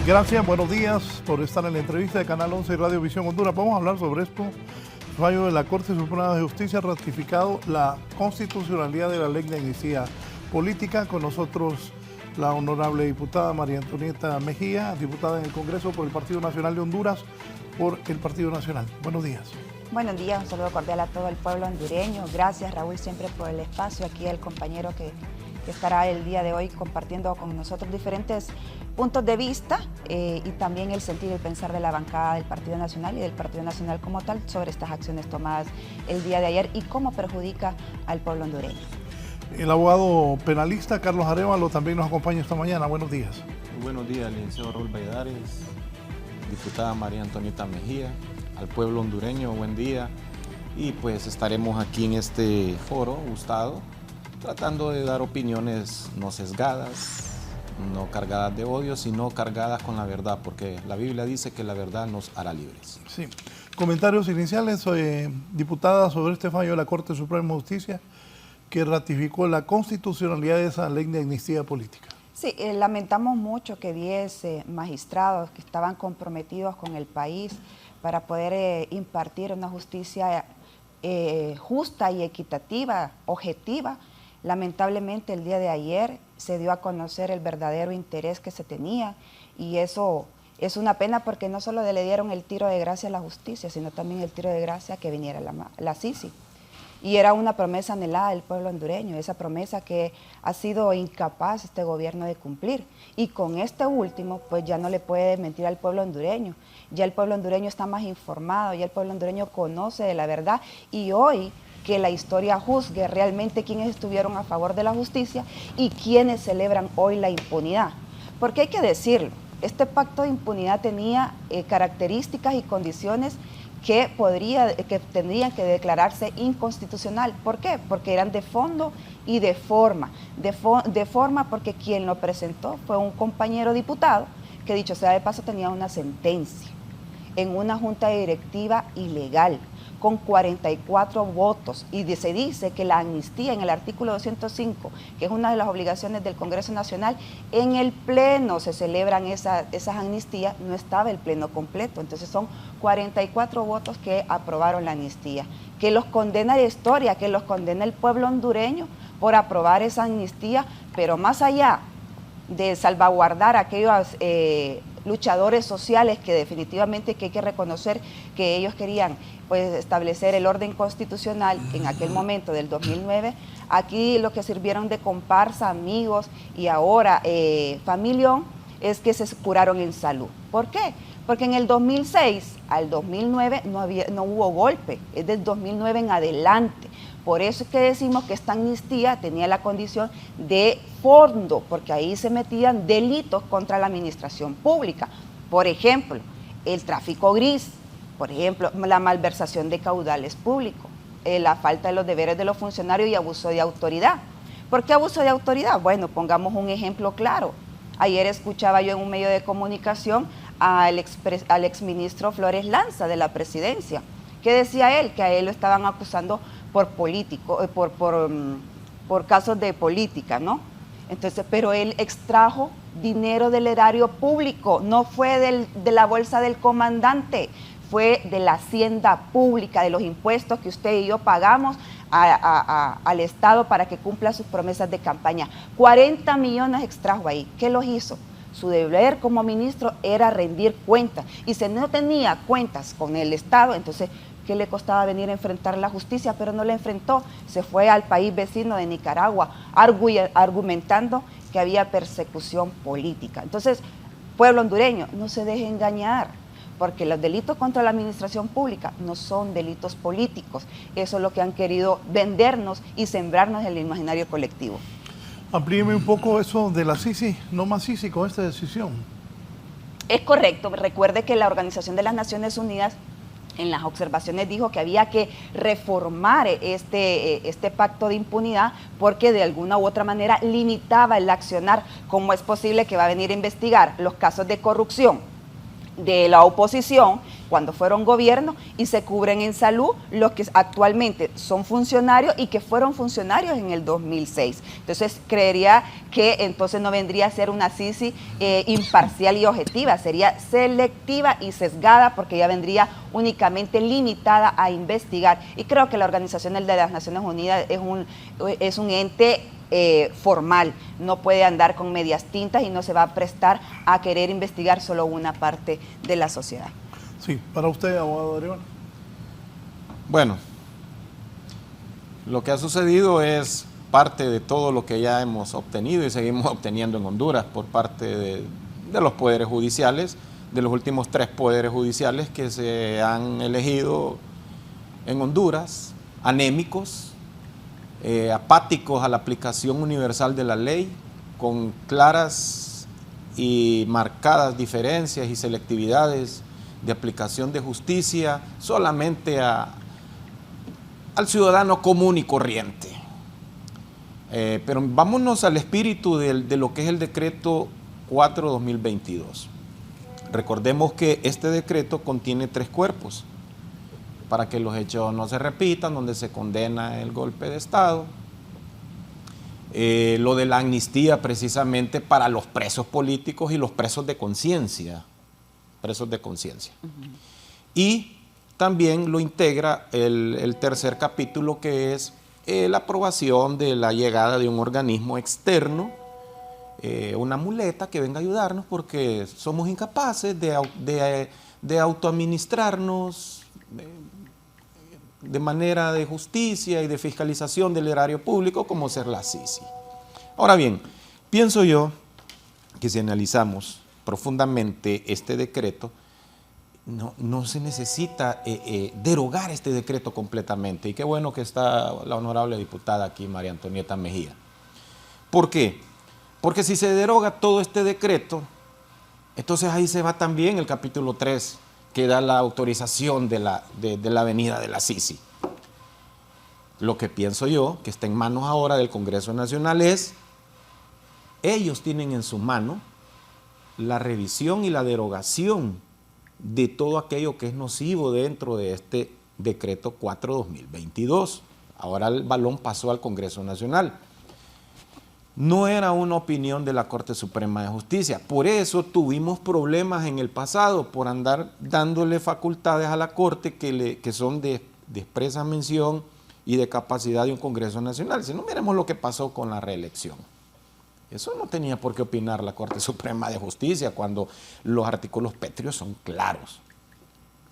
Gracias, buenos días por estar en la entrevista de Canal 11 y Radio Visión Honduras. Vamos a hablar sobre esto. Fallo de la Corte Suprema de Justicia ha ratificado la constitucionalidad de la ley de amnistía política. Con nosotros la honorable diputada María Antonieta Mejía, diputada en el Congreso por el Partido Nacional de Honduras, por el Partido Nacional. Buenos días. Buenos días, un saludo cordial a todo el pueblo hondureño. Gracias, Raúl, siempre por el espacio. Aquí el compañero que estará el día de hoy compartiendo con nosotros diferentes puntos de vista y también el sentir y el pensar de la bancada del Partido Nacional y del Partido Nacional como tal sobre estas acciones tomadas el día de ayer y cómo perjudica al pueblo hondureño. El abogado penalista Carlos Arévalo también nos acompaña esta mañana. Buenos días. Muy buenos días, licenciado Raúl Valladares, diputada María Antonieta Mejía, al pueblo hondureño, buen día. Y pues estaremos aquí en este foro, Gustavo, tratando de dar opiniones no sesgadas, no cargadas de odio, sino cargadas con la verdad, porque la Biblia dice que la verdad nos hará libres. Sí. Comentarios iniciales, diputada, sobre este fallo de la Corte Suprema de Justicia que ratificó la constitucionalidad de esa ley de amnistía política. Sí, lamentamos mucho que 10 magistrados que estaban comprometidos con el país para poder impartir una justicia justa y equitativa, objetiva. Lamentablemente el día de ayer se dio a conocer el verdadero interés que se tenía y eso es una pena porque no solo le dieron el tiro de gracia a la justicia, sino también el tiro de gracia que viniera la Sisi. Y era una promesa anhelada del pueblo hondureño, esa promesa que ha sido incapaz este gobierno de cumplir. Y con este último, pues ya no le puede mentir al pueblo hondureño. Ya el pueblo hondureño está más informado, ya el pueblo hondureño conoce de la verdad y hoy que la historia juzgue realmente quiénes estuvieron a favor de la justicia y quiénes celebran hoy la impunidad. Porque hay que decirlo, este pacto de impunidad tenía características y condiciones que tendrían que declararse inconstitucional. ¿Por qué? Porque eran de fondo y de forma. De forma porque quien lo presentó fue un compañero diputado que, dicho sea de paso, tenía una sentencia en una junta directiva ilegal con 44 votos y se dice que la amnistía en el artículo 205, que es una de las obligaciones del Congreso Nacional, en el pleno se celebran esas amnistías, no estaba el pleno completo, entonces son 44 votos que aprobaron la amnistía, que los condena la historia, que los condena el pueblo hondureño por aprobar esa amnistía, pero más allá de salvaguardar a aquellos luchadores sociales que definitivamente que hay que reconocer que ellos querían pues establecer el orden constitucional en aquel momento del 2009, aquí lo que sirvieron de comparsa, amigos y ahora familión es que se curaron en salud. ¿Por qué? Porque en el 2006 al 2009 no hubo golpe, es del 2009 en adelante. Por eso es que decimos que esta amnistía tenía la condición de fondo, porque ahí se metían delitos contra la administración pública. Por ejemplo, el tráfico gris, por ejemplo, la malversación de caudales públicos, la falta de los deberes de los funcionarios y abuso de autoridad. ¿Por qué abuso de autoridad? Bueno, pongamos un ejemplo claro. Ayer escuchaba yo en un medio de comunicación al exministro Flores Lanza de la presidencia, que decía él que a él lo estaban acusando por casos de política, ¿no? Entonces, pero él extrajo dinero del erario público, no fue de la bolsa del comandante, fue de la hacienda pública, de los impuestos que usted y yo pagamos al Estado para que cumpla sus promesas de campaña. 40 millones extrajo ahí. ¿Qué los hizo? Su deber como ministro era rendir cuentas y si no tenía cuentas con el Estado, entonces ¿qué le costaba venir a enfrentar la justicia? Pero no la enfrentó, se fue al país vecino de Nicaragua argumentando que había persecución política. Entonces, pueblo hondureño, no se deje engañar, porque los delitos contra la administración pública no son delitos políticos. Eso es lo que han querido vendernos y sembrarnos en el imaginario colectivo. Amplíeme un poco eso de la Sisi, no más Sisi con esta decisión. Es correcto, recuerde que la Organización de las Naciones Unidas en las observaciones dijo que había que reformar este pacto de impunidad porque de alguna u otra manera limitaba el accionar. ¿Cómo es posible que va a venir a investigar los casos de corrupción de la oposición cuando fueron gobierno y se cubren en salud los que actualmente son funcionarios y que fueron funcionarios en el 2006. Entonces, creería que entonces no vendría a ser una CICI imparcial y objetiva, sería selectiva y sesgada porque ya vendría únicamente limitada a investigar. Y creo que la Organización de las Naciones Unidas es un ente formal, no puede andar con medias tintas y no se va a prestar a querer investigar solo una parte de la sociedad. Sí, para usted, abogado Arevalo. Bueno, lo que ha sucedido es parte de todo lo que ya hemos obtenido y seguimos obteniendo en Honduras por parte de los poderes judiciales, de los últimos 3 poderes judiciales que se han elegido en Honduras, anémicos, apáticos a la aplicación universal de la ley, con claras y marcadas diferencias y selectividades de aplicación de justicia solamente al ciudadano común y corriente. Pero vámonos al espíritu de lo que es el decreto 4/2022. Recordemos que este decreto contiene 3 cuerpos para que los hechos no se repitan, donde se condena el golpe de Estado, lo de la amnistía precisamente para los presos políticos y los presos de conciencia, y también lo integra el tercer capítulo, que es la aprobación de la llegada de un organismo externo, una muleta que venga a ayudarnos porque somos incapaces de autoadministrarnos de manera de justicia y de fiscalización del erario público como ser la CICI. Ahora bien, pienso yo que si analizamos profundamente este decreto, no se necesita derogar este decreto completamente. Y qué bueno que está la honorable diputada aquí, María Antonieta Mejía. ¿Por qué? Porque si se deroga todo este decreto, entonces ahí se va también el capítulo 3, que da la autorización de la venida de la CICI. Lo que pienso yo, que está en manos ahora del Congreso Nacional, es, ellos tienen en su mano la revisión y la derogación de todo aquello que es nocivo dentro de este decreto 4/2022. Ahora el balón pasó al Congreso Nacional. No era una opinión de la Corte Suprema de Justicia. Por eso tuvimos problemas en el pasado, por andar dándole facultades a la Corte que son de expresa mención y de capacidad de un Congreso Nacional. Si no, miremos lo que pasó con la reelección. Eso no tenía por qué opinar la Corte Suprema de Justicia cuando los artículos pétreos son claros.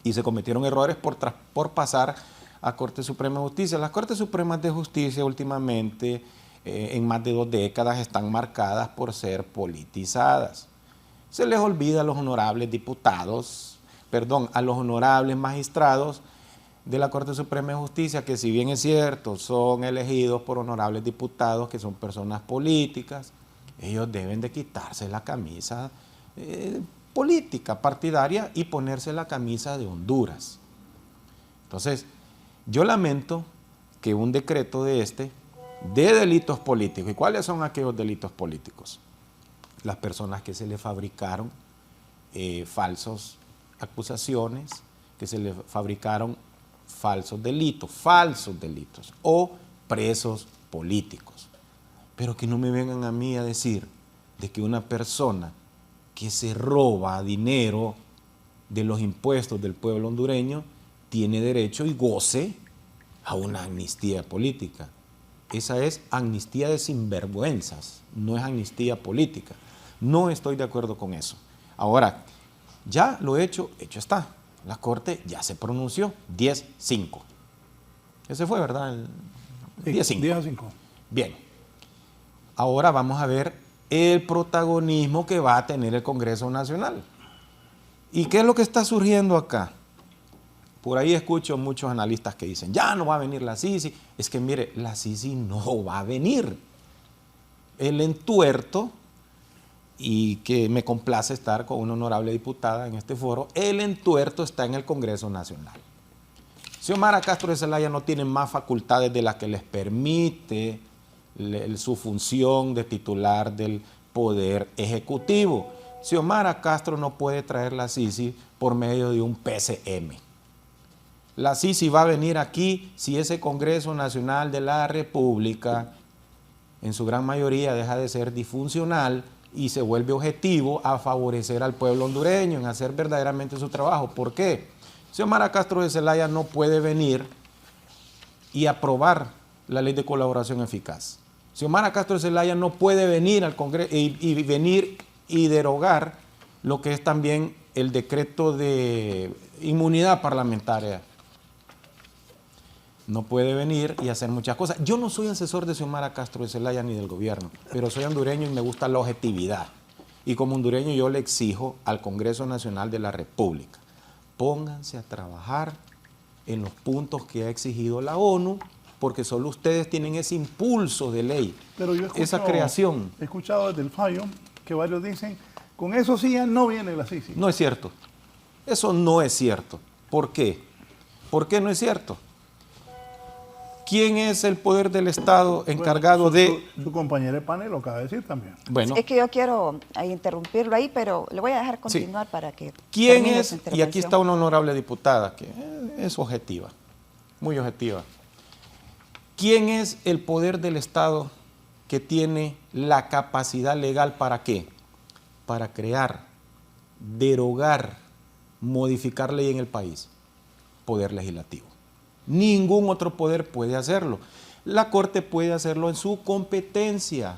Y se cometieron errores por pasar a Corte Suprema de Justicia. Las Cortes Supremas de Justicia últimamente, en más de 2 décadas, están marcadas por ser politizadas. Se les olvida a los honorables diputados, a los honorables magistrados de la Corte Suprema de Justicia, que si bien es cierto, son elegidos por honorables diputados que son personas políticas, ellos deben de quitarse la camisa política, partidaria, y ponerse la camisa de Honduras. Entonces, yo lamento que un decreto de delitos políticos. ¿Y cuáles son aquellos delitos políticos? Las personas que se le fabricaron falsas acusaciones, que se le fabricaron falsos delitos, o presos políticos. Pero que no me vengan a mí a decir de que una persona que se roba dinero de los impuestos del pueblo hondureño tiene derecho y goce a una amnistía política. Esa es amnistía de sinvergüenzas, no es amnistía política. No estoy de acuerdo con eso. Ahora, ya lo hecho está. La Corte ya se pronunció, 10-5. Ese fue, ¿verdad? 10-5. 10-5. Bien. Ahora vamos a ver el protagonismo que va a tener el Congreso Nacional. ¿Y qué es lo que está surgiendo acá? Por ahí escucho muchos analistas que dicen, ya no va a venir la CICI. Es que mire, la CICI no va a venir. El entuerto, y que me complace estar con una honorable diputada en este foro, el entuerto está en el Congreso Nacional. Xiomara Castro de Zelaya no tiene más facultades de las que les permite su función de titular del Poder Ejecutivo. Xiomara Castro no puede traer la Sisi por medio de un PCM. La Sisi va a venir aquí si ese Congreso Nacional de la República, en su gran mayoría, deja de ser disfuncional y se vuelve objetivo a favorecer al pueblo hondureño, en hacer verdaderamente su trabajo. ¿Por qué? Xiomara Castro de Zelaya no puede venir y aprobar la ley de colaboración eficaz. Xiomara Castro de Zelaya no puede venir al Congreso y derogar lo que es también el decreto de inmunidad parlamentaria. No puede venir y hacer muchas cosas. Yo no soy asesor de Xiomara Castro de Zelaya ni del gobierno, pero soy hondureño y me gusta la objetividad. Y como hondureño yo le exijo al Congreso Nacional de la República, pónganse a trabajar en los puntos que ha exigido la ONU, porque solo ustedes tienen ese impulso de ley, Pero yo esa creación. He escuchado desde el fallo que varios dicen, con eso sí ya no viene la Sisi. No es cierto. Eso no es cierto. ¿Por qué? ¿Por qué no es cierto? ¿Quién es el poder del Estado encargado de...? Tu compañera de panel lo acaba de decir también. Bueno, Es que yo quiero interrumpirlo ahí, pero le voy a dejar continuar para que ¿quién termine es? su Y aquí intervención. está una honorable diputada que es objetiva, muy objetiva. ¿Quién es el poder del Estado que tiene la capacidad legal para qué? Para crear, derogar, modificar ley en el país. Poder legislativo. Ningún otro poder puede hacerlo. La Corte puede hacerlo en su competencia,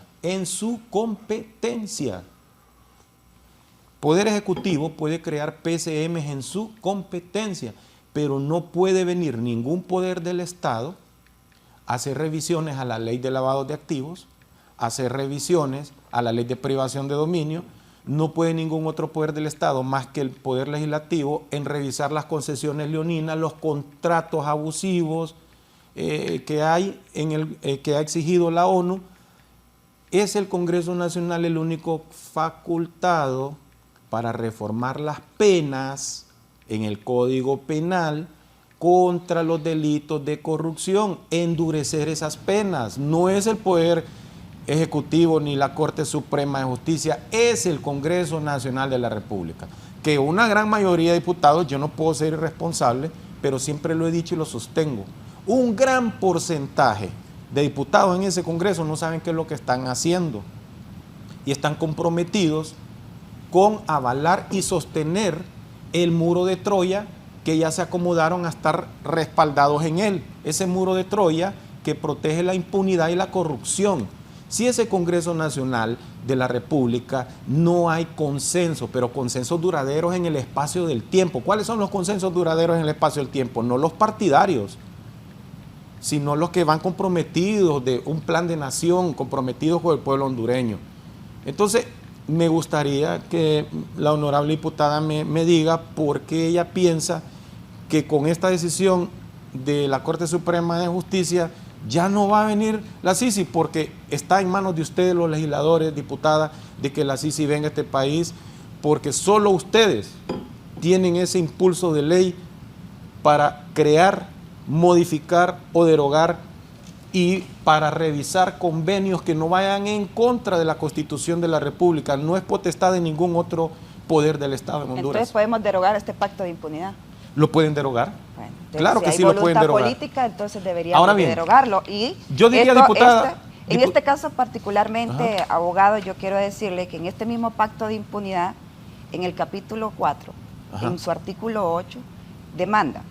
Poder Ejecutivo puede crear PCMs en su competencia, pero no puede venir ningún poder del Estado a hacer revisiones a la ley de lavado de activos, a hacer revisiones a la ley de privación de dominio. No puede ningún otro poder del Estado más que el Poder Legislativo en revisar las concesiones leoninas, los contratos abusivos que hay que ha exigido la ONU. Es el Congreso Nacional el único facultado para reformar las penas en el Código Penal contra los delitos de corrupción, endurecer esas penas. No es el Poder Ejecutivo ni la Corte Suprema de Justicia, es el Congreso Nacional de la República. Que una gran mayoría de diputados, yo no puedo ser irresponsable, pero siempre lo he dicho y lo sostengo, un gran porcentaje de diputados en ese Congreso no saben qué es lo que están haciendo y están comprometidos con avalar y sostener el muro de Troya que ya se acomodaron a estar respaldados en él. Ese muro de Troya que protege la impunidad y la corrupción. Si ese Congreso Nacional de la República no hay consenso, pero consensos duraderos en el espacio del tiempo. ¿Cuáles son los consensos duraderos en el espacio del tiempo? No los partidarios, sino los que van comprometidos de un plan de nación, comprometidos con el pueblo hondureño. Entonces, me gustaría que la honorable diputada me diga por qué ella piensa que con esta decisión de la Corte Suprema de Justicia ya no va a venir la Sisi, porque está en manos de ustedes, los legisladores, diputadas, de que la Sisi venga a este país, porque solo ustedes tienen ese impulso de ley para crear, modificar o derogar y para revisar convenios que no vayan en contra de la Constitución de la República. No es potestad de ningún otro poder del Estado en Honduras. Entonces podemos derogar este pacto de impunidad. ¿Lo pueden derogar? Bueno, entonces, Claro que sí lo pueden derogar. política, entonces deberíamos Ahora bien, derogarlo. Y yo diría, diputada, en este caso particularmente, abogado, yo quiero decirle que en este mismo pacto de impunidad, en el capítulo 4, en su artículo 8, demanda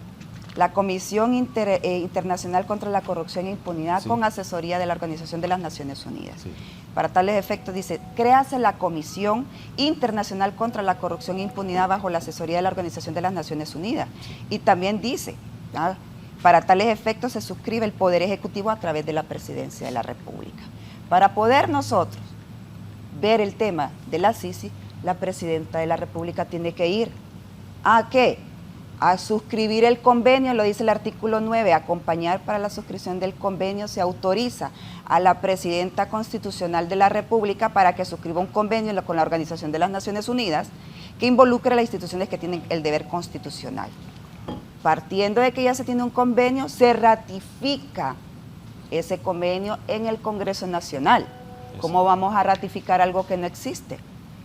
la Comisión Internacional contra la Corrupción e Impunidad con asesoría de la Organización de las Naciones Unidas. Sí. Para tales efectos dice, créase la Comisión Internacional contra la Corrupción e Impunidad bajo la asesoría de la Organización de las Naciones Unidas. Y también dice, para tales efectos se suscribe el Poder Ejecutivo a través de la Presidencia de la República. Para poder nosotros ver el tema de la Sisi, la Presidenta de la República tiene que ir a ¿qué? A suscribir el convenio, lo dice el artículo 9, acompañar para la suscripción del convenio se autoriza a la Presidenta Constitucional de la República para que suscriba un convenio con la Organización de las Naciones Unidas que involucre a las instituciones que tienen el deber constitucional. Partiendo de que ya se tiene un convenio, se ratifica ese convenio en el Congreso Nacional. ¿Cómo vamos a ratificar algo que no existe?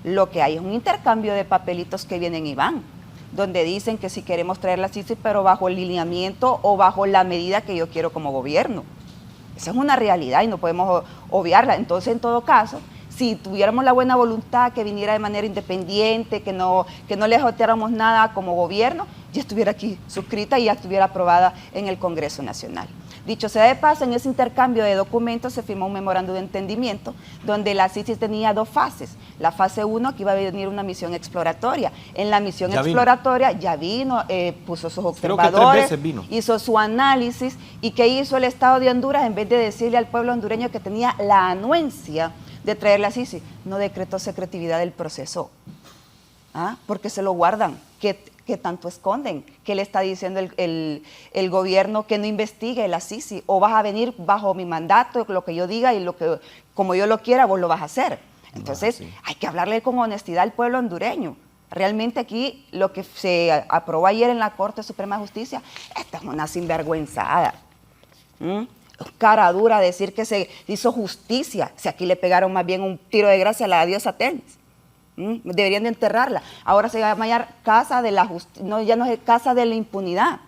Lo que hay es un intercambio de papelitos que vienen y van, donde dicen que si queremos traer la CICI, pero bajo el lineamiento o bajo la medida que yo quiero como gobierno. Esa es una realidad y no podemos obviarla. Entonces, en todo caso, si tuviéramos la buena voluntad que viniera de manera independiente, que no le joteáramos nada como gobierno, ya estuviera aquí suscrita y ya estuviera aprobada en el Congreso Nacional. Dicho sea de paso, en ese intercambio de documentos se firmó un memorándum de entendimiento donde la CICI tenía 2 fases. La fase 1, que iba a venir una misión exploratoria. En la misión exploratoria ya vino, puso sus observadores, creo que 3 veces vino, hizo su análisis. ¿Y qué hizo el Estado de Honduras? En vez de decirle al pueblo hondureño que tenía la anuencia de traer la CICI, no decretó secretividad del proceso. ¿Ah? Porque se lo guardan. ¿Qué tanto esconden? ¿Qué le está diciendo el gobierno? Que no investigue la CICI, o vas a venir bajo mi mandato, lo que yo diga y como yo lo quiera, vos lo vas a hacer. Entonces, hay que hablarle con honestidad al pueblo hondureño. Realmente aquí lo que se aprobó ayer en la Corte Suprema de Justicia, esta es una sinvergüenzada. Cara dura decir que se hizo justicia, si aquí le pegaron más bien un tiro de gracia a la diosa Temis. Deberían de enterrarla. Ahora se va a llamar casa de la justicia, no, ya no es casa de la impunidad,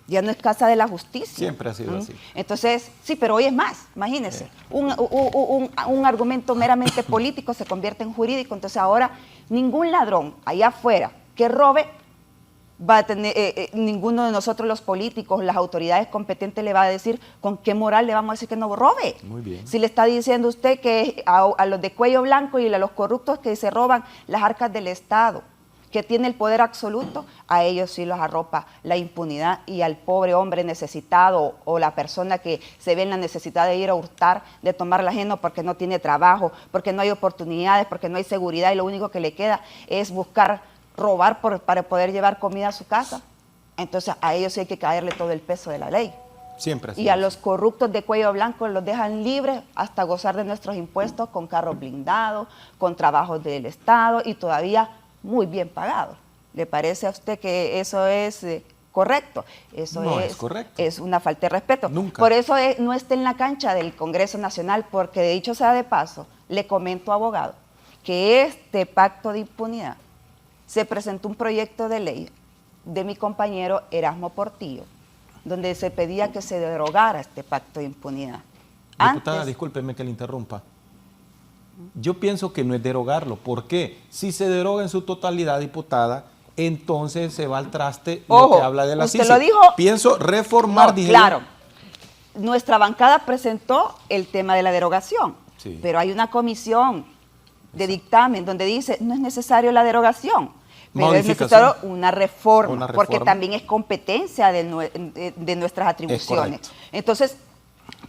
ya no es casa de la justicia. Siempre ha sido así. Entonces, sí, pero hoy es más, imagínense, un argumento meramente político se convierte en jurídico. Entonces ahora ningún ladrón allá afuera que robe va a tener, ninguno de nosotros los políticos, las autoridades competentes le va a decir con qué moral le vamos a decir que no robe. Muy bien. Si le está diciendo usted que a los de cuello blanco y a los corruptos que se roban las arcas del Estado, que tiene el poder absoluto, a ellos sí los arropa la impunidad, y al pobre hombre necesitado o la persona que se ve en la necesidad de ir a hurtar, de tomar el ajeno porque no tiene trabajo, porque no hay oportunidades, porque no hay seguridad y lo único que le queda es buscar robar para poder llevar comida a su casa. Entonces a ellos sí hay que caerle todo el peso de la ley. Siempre así. Y a los corruptos de cuello blanco los dejan libres hasta gozar de nuestros impuestos, con carros blindados, con trabajos del Estado y todavía muy bien pagados. ¿Le parece a usted que eso es correcto? Eso no es correcto. Es una falta de respeto. Nunca. Por eso no está en la cancha del Congreso Nacional, porque de dicho sea de paso, le comento, abogado, que este pacto de impunidad se presentó un proyecto de ley de mi compañero Erasmo Portillo, donde se pedía que se derogara este pacto de impunidad. Diputada, discúlpeme que le interrumpa. Yo pienso que no es derogarlo. ¿Por qué? Si se deroga en su totalidad, diputada, entonces se va al traste lo que habla de la CICI. Usted lo dijo. Pienso reformar, no, dije claro. Nuestra bancada presentó el tema de la derogación, sí, pero hay una comisión de dictamen donde dice no es necesario la derogación, pero es necesario una reforma, porque también es competencia de nuestras atribuciones. Entonces,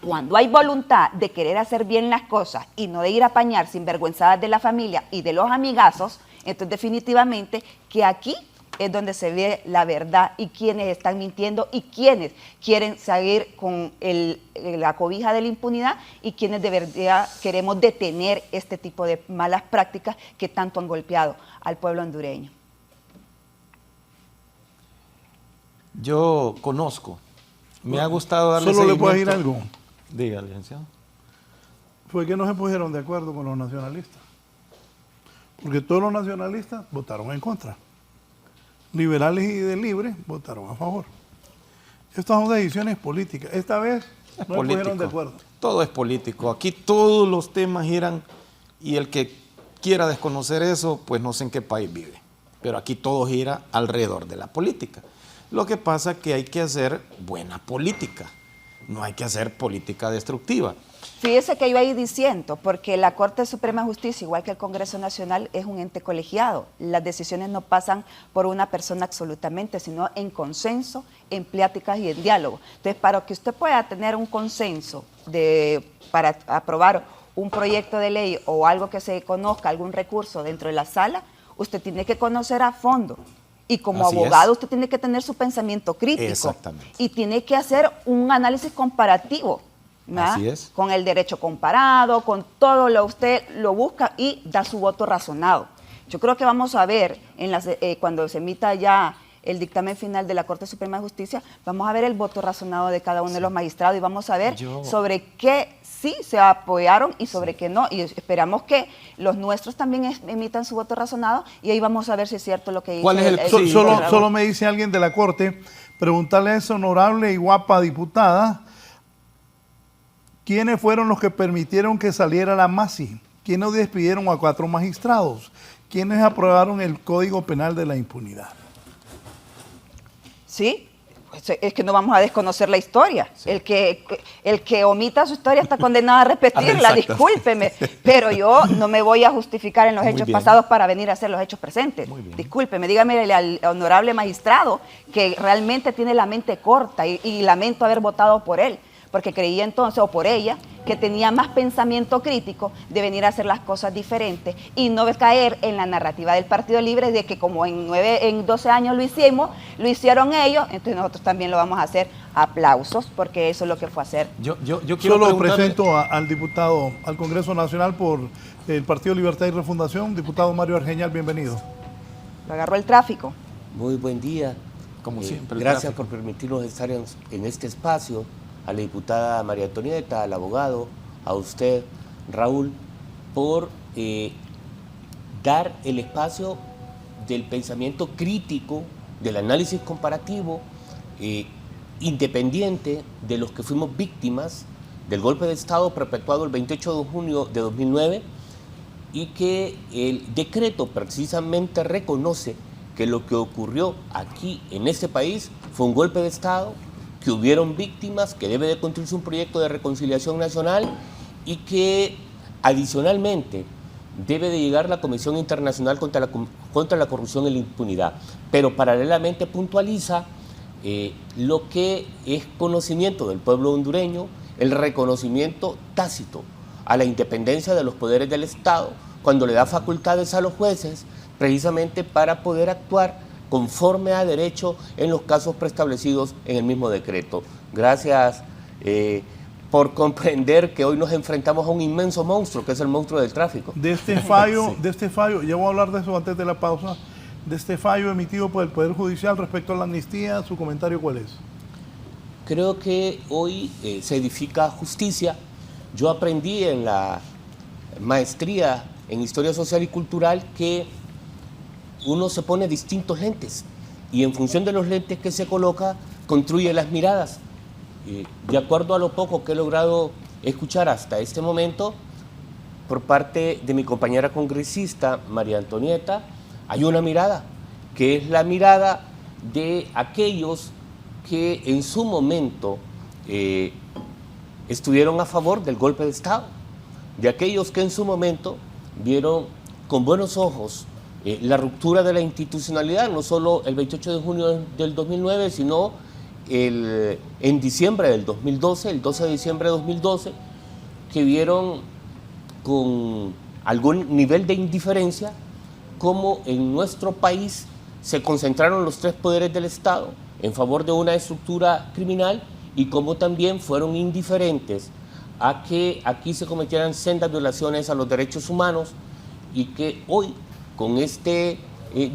cuando hay voluntad de querer hacer bien las cosas y no de ir a apañar sinvergüenzadas de la familia y de los amigazos, entonces definitivamente que aquí es donde se ve la verdad y quienes están mintiendo y quienes quieren seguir con la cobija de la impunidad y quienes de verdad queremos detener este tipo de malas prácticas que tanto han golpeado al pueblo hondureño. Yo conozco, me ha gustado darle ¿Solo seguimiento. le puedo decir algo? Diga, licenciado. Fue que no se pusieron de acuerdo con los nacionalistas, porque todos los nacionalistas votaron en contra. Liberales y de Libre votaron a favor. Estas son decisiones políticas. Esta vez no se pusieron de acuerdo. Todo es político. Aquí todos los temas giran, y el que quiera desconocer eso, pues no sé en qué país vive. Pero aquí todo gira alrededor de la política. Lo que pasa es que hay que hacer buena política. No hay que hacer política destructiva. Fíjese que yo ahí diciendo, porque la Corte Suprema de Justicia, igual que el Congreso Nacional, es un ente colegiado. Las decisiones no pasan por una persona absolutamente, sino en consenso, en pláticas y en diálogo. Entonces, para que usted pueda tener un consenso para aprobar un proyecto de ley o algo que se conozca, algún recurso dentro de la sala, usted tiene que conocer a fondo. Y como abogado usted tiene que tener su pensamiento crítico. Exactamente. Y tiene que hacer un análisis comparativo. ¿verdad? Así es. Con el derecho comparado, con todo lo usted lo busca y da su voto razonado. Yo creo que vamos a ver cuando se emita ya el dictamen final de la Corte Suprema de Justicia, vamos a ver el voto razonado de cada uno de los magistrados y vamos a ver sobre qué sí se apoyaron y sobre qué no. Y esperamos que los nuestros también emitan su voto razonado y ahí vamos a ver si es cierto lo que dice Solo me dice alguien de la Corte, preguntarle a esa honorable y guapa diputada, ¿quiénes fueron los que permitieron que saliera la MASI? ¿Quiénes despidieron a 4 magistrados? ¿Quiénes aprobaron el Código Penal de la impunidad? Sí, es que no vamos a desconocer la historia. Sí. El que omita su historia está condenado a repetirla, discúlpeme. Pero yo no me voy a justificar en los hechos pasados para venir a hacer los hechos presentes. Discúlpeme, dígame al honorable magistrado que realmente tiene la mente corta y lamento haber votado por él, porque creía entonces, o por ella, que tenía más pensamiento crítico de venir a hacer las cosas diferentes y no caer en la narrativa del Partido Libre de que como en 12 años lo hicieron ellos, entonces nosotros también lo vamos a hacer. Aplausos, porque eso es lo que fue a hacer. Yo quiero Solo presento al diputado al Congreso Nacional por el Partido Libertad y Refundación, diputado Mario Argeñal, bienvenido. Lo agarró el tráfico. Muy buen día. Como siempre. Gracias por permitirnos estar en este espacio. A la diputada María Antonieta, al abogado, a usted, Raúl, por dar el espacio del pensamiento crítico, del análisis comparativo, independiente de los que fuimos víctimas del golpe de Estado perpetuado el 28 de junio de 2009 y que el decreto precisamente reconoce que lo que ocurrió aquí en este país fue un golpe de Estado, que hubieron víctimas, que debe de construirse un proyecto de reconciliación nacional y que adicionalmente debe de llegar la Comisión Internacional contra la Corrupción y la Impunidad. Pero paralelamente puntualiza lo que es conocimiento del pueblo hondureño, el reconocimiento tácito a la independencia de los poderes del Estado, cuando le da facultades a los jueces precisamente para poder actuar conforme a derecho en los casos preestablecidos en el mismo decreto. Gracias por comprender que hoy nos enfrentamos a un inmenso monstruo, que es el monstruo del tráfico. De este fallo, ya voy a hablar de eso antes de la pausa, de este fallo emitido por el Poder Judicial respecto a la amnistía, ¿su comentario cuál es? Creo que hoy se edifica justicia. Yo aprendí en la maestría en Historia Social y Cultural que uno se pone distintos lentes y en función de los lentes que se coloca, construye las miradas. De acuerdo a lo poco que he logrado escuchar hasta este momento, por parte de mi compañera congresista, María Antonieta, hay una mirada, que es la mirada de aquellos que en su momento estuvieron a favor del golpe de Estado, de aquellos que en su momento vieron con buenos ojos la ruptura de la institucionalidad, no solo el 28 de junio del 2009, sino en diciembre del 2012, el 12 de diciembre de 2012, que vieron con algún nivel de indiferencia cómo en nuestro país se concentraron los 3 poderes del Estado en favor de una estructura criminal y cómo también fueron indiferentes a que aquí se cometieran sendas violaciones a los derechos humanos y que hoy con este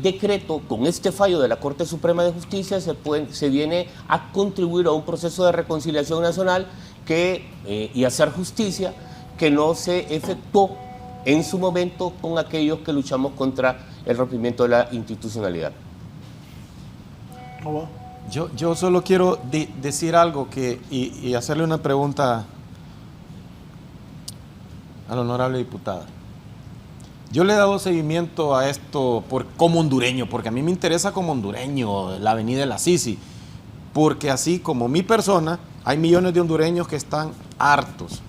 decreto, con este fallo de la Corte Suprema de Justicia, se viene a contribuir a un proceso de reconciliación nacional y hacer justicia que no se efectuó en su momento con aquellos que luchamos contra el rompimiento de la institucionalidad. Yo solo quiero decir algo y hacerle una pregunta a la honorable diputada. Yo le he dado seguimiento a esto como hondureño, porque a mí me interesa como hondureño la avenida de la Sisi, porque así como mi persona, hay millones de hondureños que están hartos,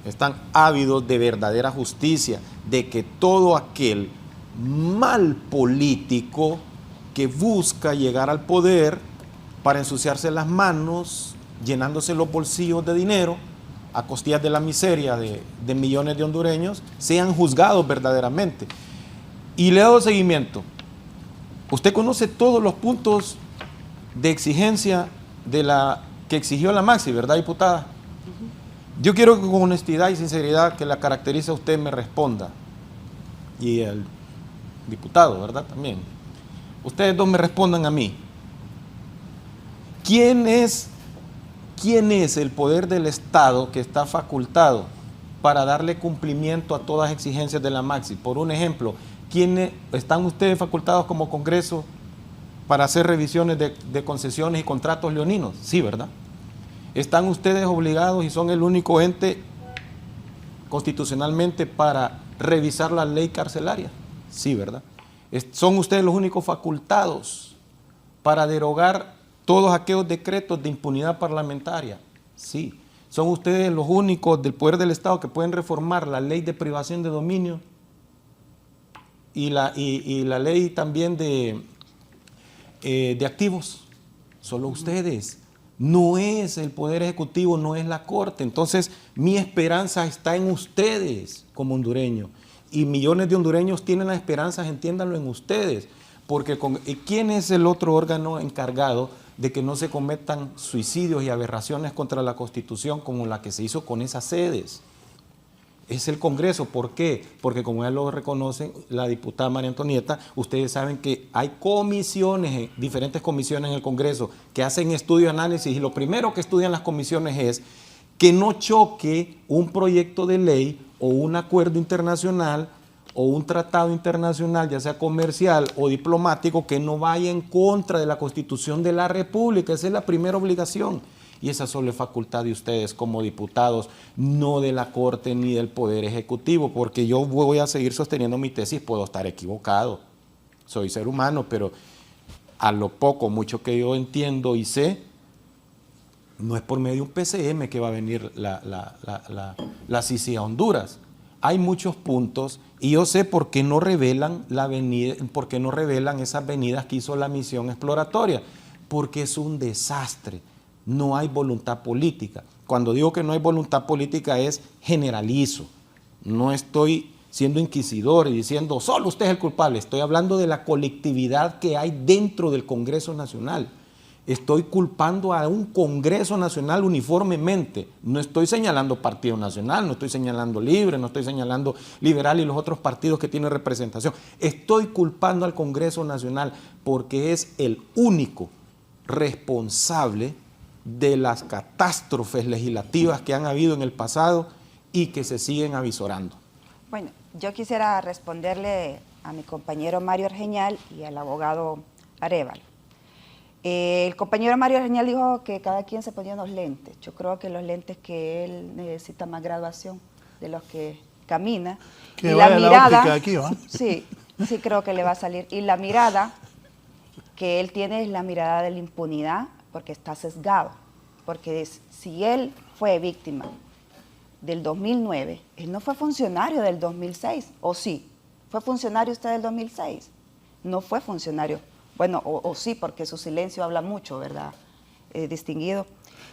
están ávidos de verdadera justicia, de que todo aquel mal político que busca llegar al poder para ensuciarse las manos, llenándose los bolsillos de dinero, a costillas de la miseria de millones de hondureños, sean juzgados verdaderamente. Y le he dado seguimiento. Usted conoce todos los puntos de exigencia que exigió la Maxi, ¿verdad, diputada? Yo quiero que con honestidad y sinceridad que la caracteriza a usted me responda. Y el diputado, ¿verdad? También. Ustedes dos me respondan a mí. ¿quién es el poder del Estado que está facultado para darle cumplimiento a todas las exigencias de la Maxi? Por un ejemplo, ¿están ustedes facultados como Congreso para hacer revisiones de concesiones y contratos leoninos? Sí, ¿verdad? ¿Están ustedes obligados y son el único ente constitucionalmente para revisar la ley carcelaria? Sí, ¿verdad? ¿Son ustedes los únicos facultados para derogar todos aquellos decretos de impunidad parlamentaria? Sí. ¿Son ustedes los únicos del poder del Estado que pueden reformar la ley de privación de dominio y la ley también de activos? Solo ustedes. No es el Poder Ejecutivo, no es la Corte. Entonces, mi esperanza está en ustedes como hondureños. Y millones de hondureños tienen las esperanzas, entiéndanlo, en ustedes. Porque ¿quién es el otro órgano encargado de que no se cometan suicidios y aberraciones contra la Constitución como la que se hizo con esas sedes? Es el Congreso. ¿Por qué? Porque como ya lo reconoce la diputada María Antonieta, ustedes saben que hay comisiones, diferentes comisiones en el Congreso que hacen estudio y análisis, y lo primero que estudian las comisiones es que no choque un proyecto de ley o un acuerdo internacional o un tratado internacional, ya sea comercial o diplomático, que no vaya en contra de la Constitución de la República. Esa es la primera obligación. Y esa solo es facultad de ustedes como diputados, no de la Corte ni del Poder Ejecutivo, porque yo voy a seguir sosteniendo mi tesis, puedo estar equivocado, soy ser humano, pero a lo poco, mucho que yo entiendo y sé, no es por medio de un PCM que va a venir la CICI a Honduras. Hay muchos puntos y yo sé por qué no revelan esas venidas que hizo la misión exploratoria, porque es un desastre. No hay voluntad política. Cuando digo que no hay voluntad política es generalizo. No estoy siendo inquisidor y diciendo solo usted es el culpable. Estoy hablando de la colectividad que hay dentro del Congreso Nacional. Estoy culpando a un Congreso Nacional uniformemente. No estoy señalando Partido Nacional, no estoy señalando Libre, no estoy señalando Liberal y los otros partidos que tienen representación. Estoy culpando al Congreso Nacional porque es el único responsable de las catástrofes legislativas que han habido en el pasado y que se siguen avisorando. Bueno, yo quisiera responderle a mi compañero Mario Argeñal y al abogado Arévalo. El compañero Mario Argeñal dijo que cada quien se ponía unos lentes. Yo creo que los lentes que él necesita más graduación de los que camina. Que y vaya la mirada, la óptica aquí, ¿va? sí creo que le va a salir. Y la mirada que él tiene es la mirada de la impunidad, porque está sesgado. Porque si él fue víctima del 2009, él no fue funcionario del 2006, ¿o sí? ¿Fue funcionario usted del 2006? No fue funcionario. Bueno, o sí, porque su silencio habla mucho, ¿verdad? Distinguido.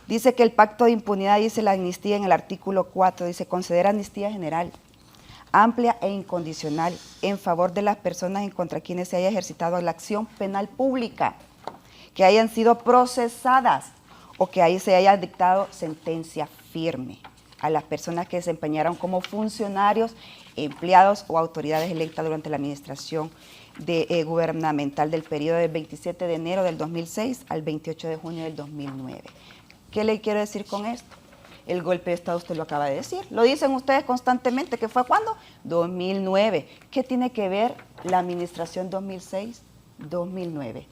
Dice que el pacto de impunidad, dice la amnistía en el artículo 4, dice, conceder amnistía general, amplia e incondicional, en favor de las personas en contra quienes se haya ejercitado la acción penal pública, que hayan sido procesadas o que ahí se haya dictado sentencia firme a las personas que desempeñaron como funcionarios, empleados o autoridades electas durante la administración gubernamental del periodo del 27 de enero del 2006 al 28 de junio del 2009. ¿Qué le quiero decir con esto? El golpe de Estado usted lo acaba de decir. Lo dicen ustedes constantemente, ¿que fue cuándo? 2009. ¿Qué tiene que ver la administración 2006-2009?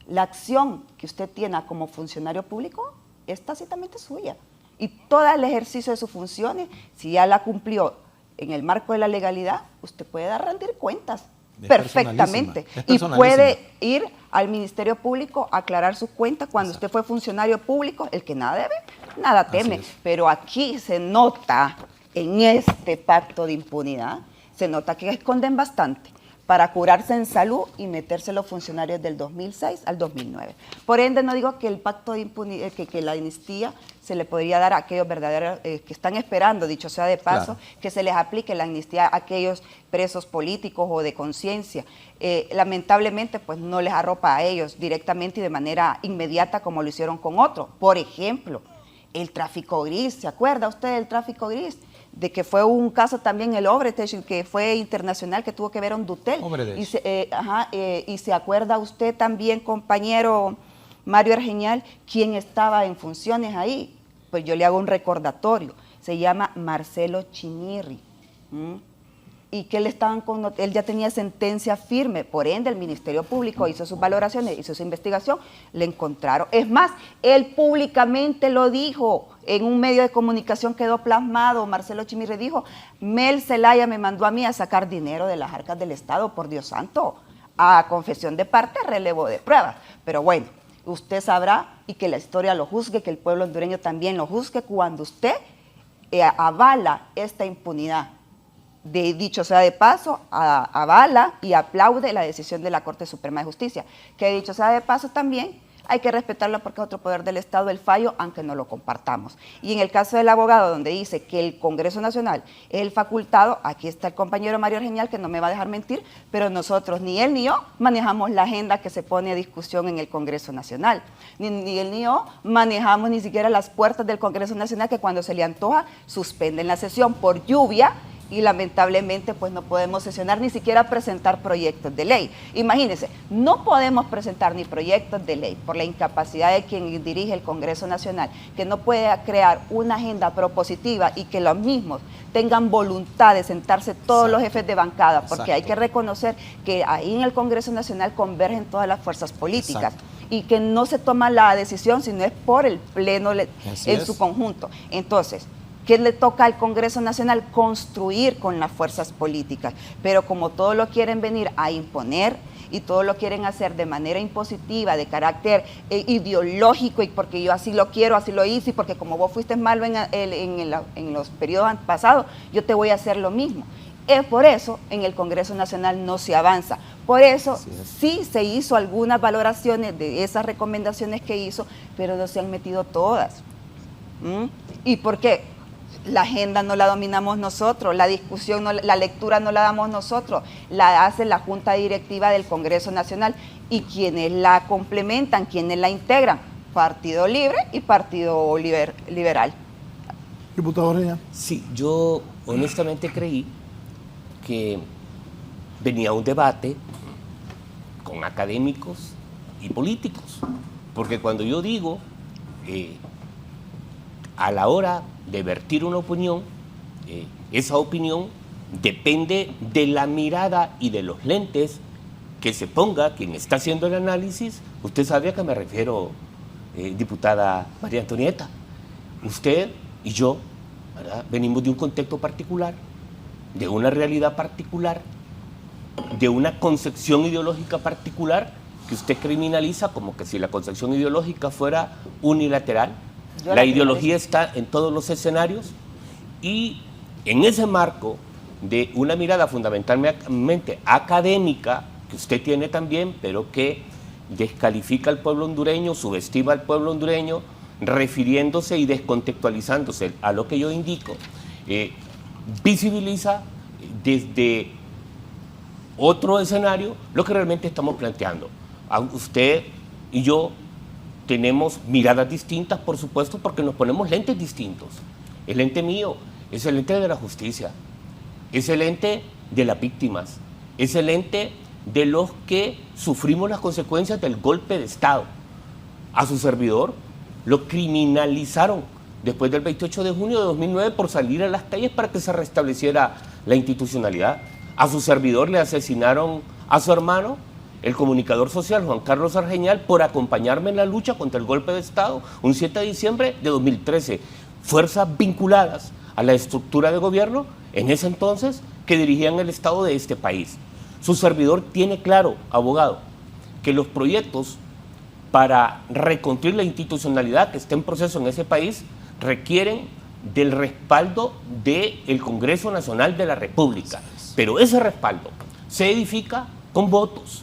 La acción que usted tiene como funcionario público es tácitamente suya. Y todo el ejercicio de sus funciones, si ya la cumplió en el marco de la legalidad, usted puede rendir cuentas perfectamente. Y puede ir al Ministerio Público a aclarar su cuenta cuando usted fue funcionario público. El que nada debe, nada teme. Pero aquí se nota, en este pacto de impunidad, se nota que esconden bastante para curarse en salud y meterse los funcionarios del 2006 al 2009. Por ende, no digo que el pacto de impunidad, que la amnistía se le podría dar a aquellos verdaderos que están esperando, dicho sea de paso, que se les aplique la amnistía a aquellos presos políticos o de conciencia. Lamentablemente, pues no les arropa a ellos directamente y de manera inmediata como lo hicieron con otros. Por ejemplo, el tráfico gris. ¿Se acuerda usted del tráfico gris? De que fue un caso también, el Obretech, que fue internacional, que tuvo que ver con Dutel. Y se acuerda usted también, compañero Mario Argeñal, ¿quién estaba en funciones ahí? Pues yo le hago un recordatorio. Se llama Marcelo Chinirri. Y que él ya tenía sentencia firme, por ende el Ministerio Público hizo sus valoraciones, hizo su investigación, le encontraron. Es más, él públicamente lo dijo, en un medio de comunicación quedó plasmado, Marcelo Chinirri dijo, Mel Zelaya me mandó a mí a sacar dinero de las arcas del Estado, por Dios santo, a confesión de parte, relevo de pruebas. Pero bueno, usted sabrá y que la historia lo juzgue, que el pueblo hondureño también lo juzgue cuando usted avala esta impunidad. Dicho sea de paso, avala y aplaude la decisión de la Corte Suprema de Justicia, que dicho sea de paso también hay que respetarlo porque es otro poder del Estado el fallo, aunque no lo compartamos. Y en el caso del abogado, donde dice que el Congreso Nacional es el facultado, aquí está el compañero Mario Argeñal, que no me va a dejar mentir, pero nosotros, ni él ni yo, manejamos la agenda que se pone a discusión en el Congreso Nacional. Ni él ni yo manejamos ni siquiera las puertas del Congreso Nacional, que cuando se le antoja, suspenden la sesión por lluvia, y lamentablemente pues no podemos sesionar ni siquiera presentar proyectos de ley. Imagínense, no podemos presentar ni proyectos de ley por la incapacidad de quien dirige el Congreso Nacional, que no puede crear una agenda propositiva y que los mismos tengan voluntad de sentarse todos los jefes de bancada, porque hay que reconocer que ahí en el Congreso Nacional convergen todas las fuerzas políticas. Y que no se toma la decisión, sino es por el Pleno en su conjunto. Entonces, ¿qué le toca al Congreso Nacional? Construir con las fuerzas políticas. Pero como todo lo quieren venir a imponer y todo lo quieren hacer de manera impositiva, de carácter ideológico, y porque yo así lo quiero, así lo hice, y porque como vos fuiste malo en los periodos pasados, yo te voy a hacer lo mismo. Es por eso en el Congreso Nacional no se avanza. Por eso sí se hizo algunas valoraciones de esas recomendaciones que hizo, pero no se han metido todas. ¿Y por qué? La agenda no la dominamos nosotros, la discusión, la lectura no la damos nosotros, la hace la Junta Directiva del Congreso Nacional, y quienes la complementan, quienes la integran, Partido Libre y Partido Liberal. Diputado Argeñal. Sí, yo honestamente creí que venía un debate con académicos y políticos, porque cuando yo digo a la hora de vertir una opinión, esa opinión depende de la mirada y de los lentes que se ponga quien está haciendo el análisis. Usted sabe a qué me refiero, diputada María Antonieta. Usted y yo, ¿verdad?, venimos de un contexto particular, de una realidad particular, de una concepción ideológica particular que usted criminaliza como que si la concepción ideológica fuera unilateral. La ideología está en todos los escenarios, y en ese marco de una mirada fundamentalmente académica que usted tiene también, pero que descalifica al pueblo hondureño, subestima al pueblo hondureño, refiriéndose y descontextualizándose a lo que yo indico, visibiliza desde otro escenario lo que realmente estamos planteando. Usted y yo tenemos miradas distintas, por supuesto, porque nos ponemos lentes distintos. El lente mío es el lente de la justicia, es el lente de las víctimas, es el lente de los que sufrimos las consecuencias del golpe de Estado. A su servidor lo criminalizaron después del 28 de junio de 2009 por salir a las calles para que se restableciera la institucionalidad. A su servidor le asesinaron a su hermano, el comunicador social Juan Carlos Argeñal, por acompañarme en la lucha contra el golpe de Estado, un 7 de diciembre de 2013. Fuerzas vinculadas a la estructura de gobierno en ese entonces que dirigían el Estado de este país. Su servidor tiene claro, abogado, que los proyectos para reconstruir la institucionalidad que está en proceso en ese país requieren del respaldo del Congreso Nacional de la República. Pero ese respaldo se edifica con votos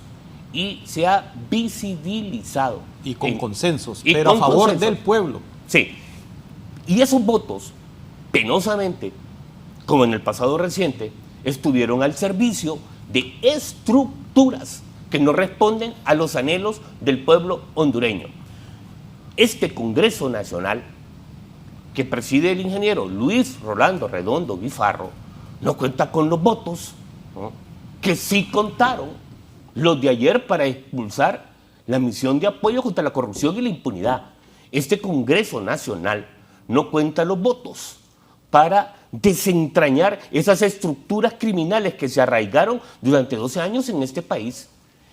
y se ha visibilizado. Y con consensos, y pero con a favor consenso del pueblo. Sí. Y esos votos, penosamente, como en el pasado reciente, estuvieron al servicio de estructuras que no responden a los anhelos del pueblo hondureño. Este Congreso Nacional, que preside el ingeniero Luis Rolando Redondo Guifarro, no cuenta con los votos, ¿no?, que sí contaron los de ayer para expulsar la misión de apoyo contra la corrupción y la impunidad. Este Congreso Nacional no cuenta los votos para desentrañar esas estructuras criminales que se arraigaron durante 12 años en este país.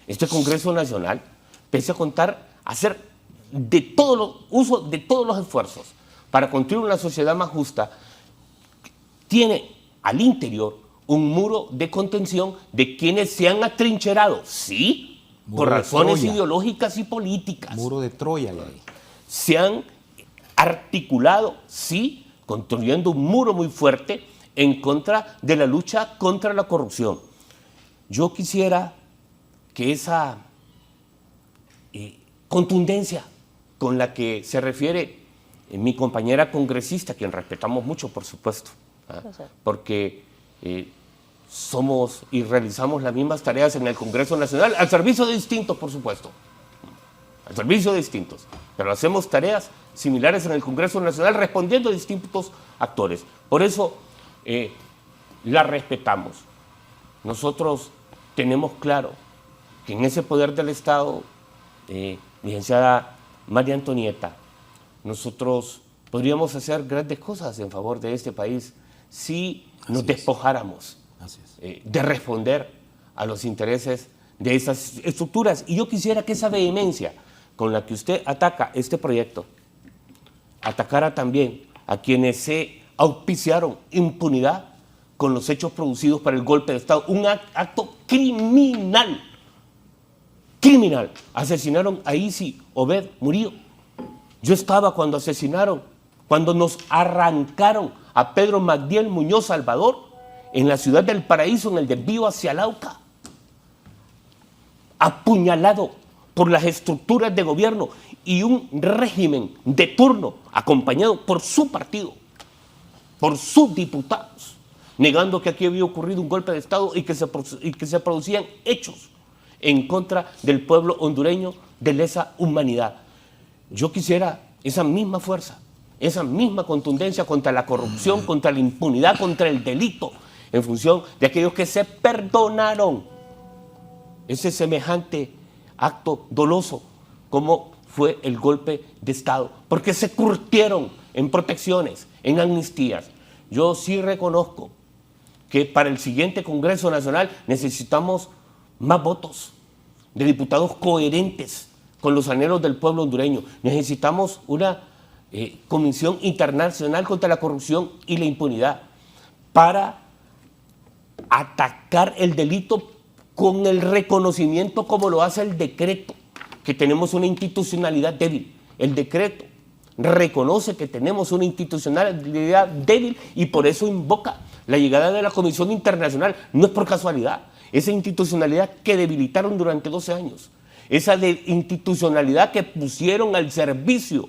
Este Congreso Nacional, pese a hacer uso de todos los esfuerzos para construir una sociedad más justa, tiene al interior un muro de contención de quienes se han atrincherado, sí, por razones ideológicas y políticas. Muro de Troya. Se han articulado, sí, construyendo un muro muy fuerte en contra de la lucha contra la corrupción. Yo quisiera que esa contundencia con la que se refiere mi compañera congresista, quien respetamos mucho, por supuesto, porque somos y realizamos las mismas tareas en el Congreso Nacional, al servicio de distintos, por supuesto, al servicio de distintos, pero hacemos tareas similares en el Congreso Nacional respondiendo a distintos actores. Por eso la respetamos. Nosotros tenemos claro que en ese poder del Estado, licenciada María Antonieta, nosotros podríamos hacer grandes cosas en favor de este país si nos despojáramos de responder a los intereses de esas estructuras. Y yo quisiera que esa vehemencia con la que usted ataca este proyecto atacara también a quienes se auspiciaron impunidad con los hechos producidos para el golpe de Estado. Un acto criminal. Criminal. Asesinaron a Isi Obed Murillo. Yo estaba cuando asesinaron, cuando nos arrancaron a Pedro Magdiel Muñoz Salvador en la ciudad del Paraíso, en el desvío hacia Lauca. Apuñalado por las estructuras de gobierno y un régimen de turno acompañado por su partido, por sus diputados, negando que aquí había ocurrido un golpe de Estado y que se producían hechos en contra del pueblo hondureño, de lesa humanidad. Yo quisiera esa misma fuerza, esa misma contundencia contra la corrupción, contra la impunidad, contra el delito, en función de aquellos que se perdonaron ese semejante acto doloso como fue el golpe de Estado, porque se curtieron en protecciones, en amnistías. Yo sí reconozco que para el siguiente Congreso Nacional necesitamos más votos de diputados coherentes con los anhelos del pueblo hondureño. Necesitamos una Comisión Internacional contra la Corrupción y la Impunidad para atacar el delito con el reconocimiento, como lo hace el decreto, que tenemos una institucionalidad débil. El decreto reconoce que tenemos una institucionalidad débil y por eso invoca la llegada de la Comisión Internacional. No es por casualidad. Esa institucionalidad que debilitaron durante 12 años, esa institucionalidad que pusieron al servicio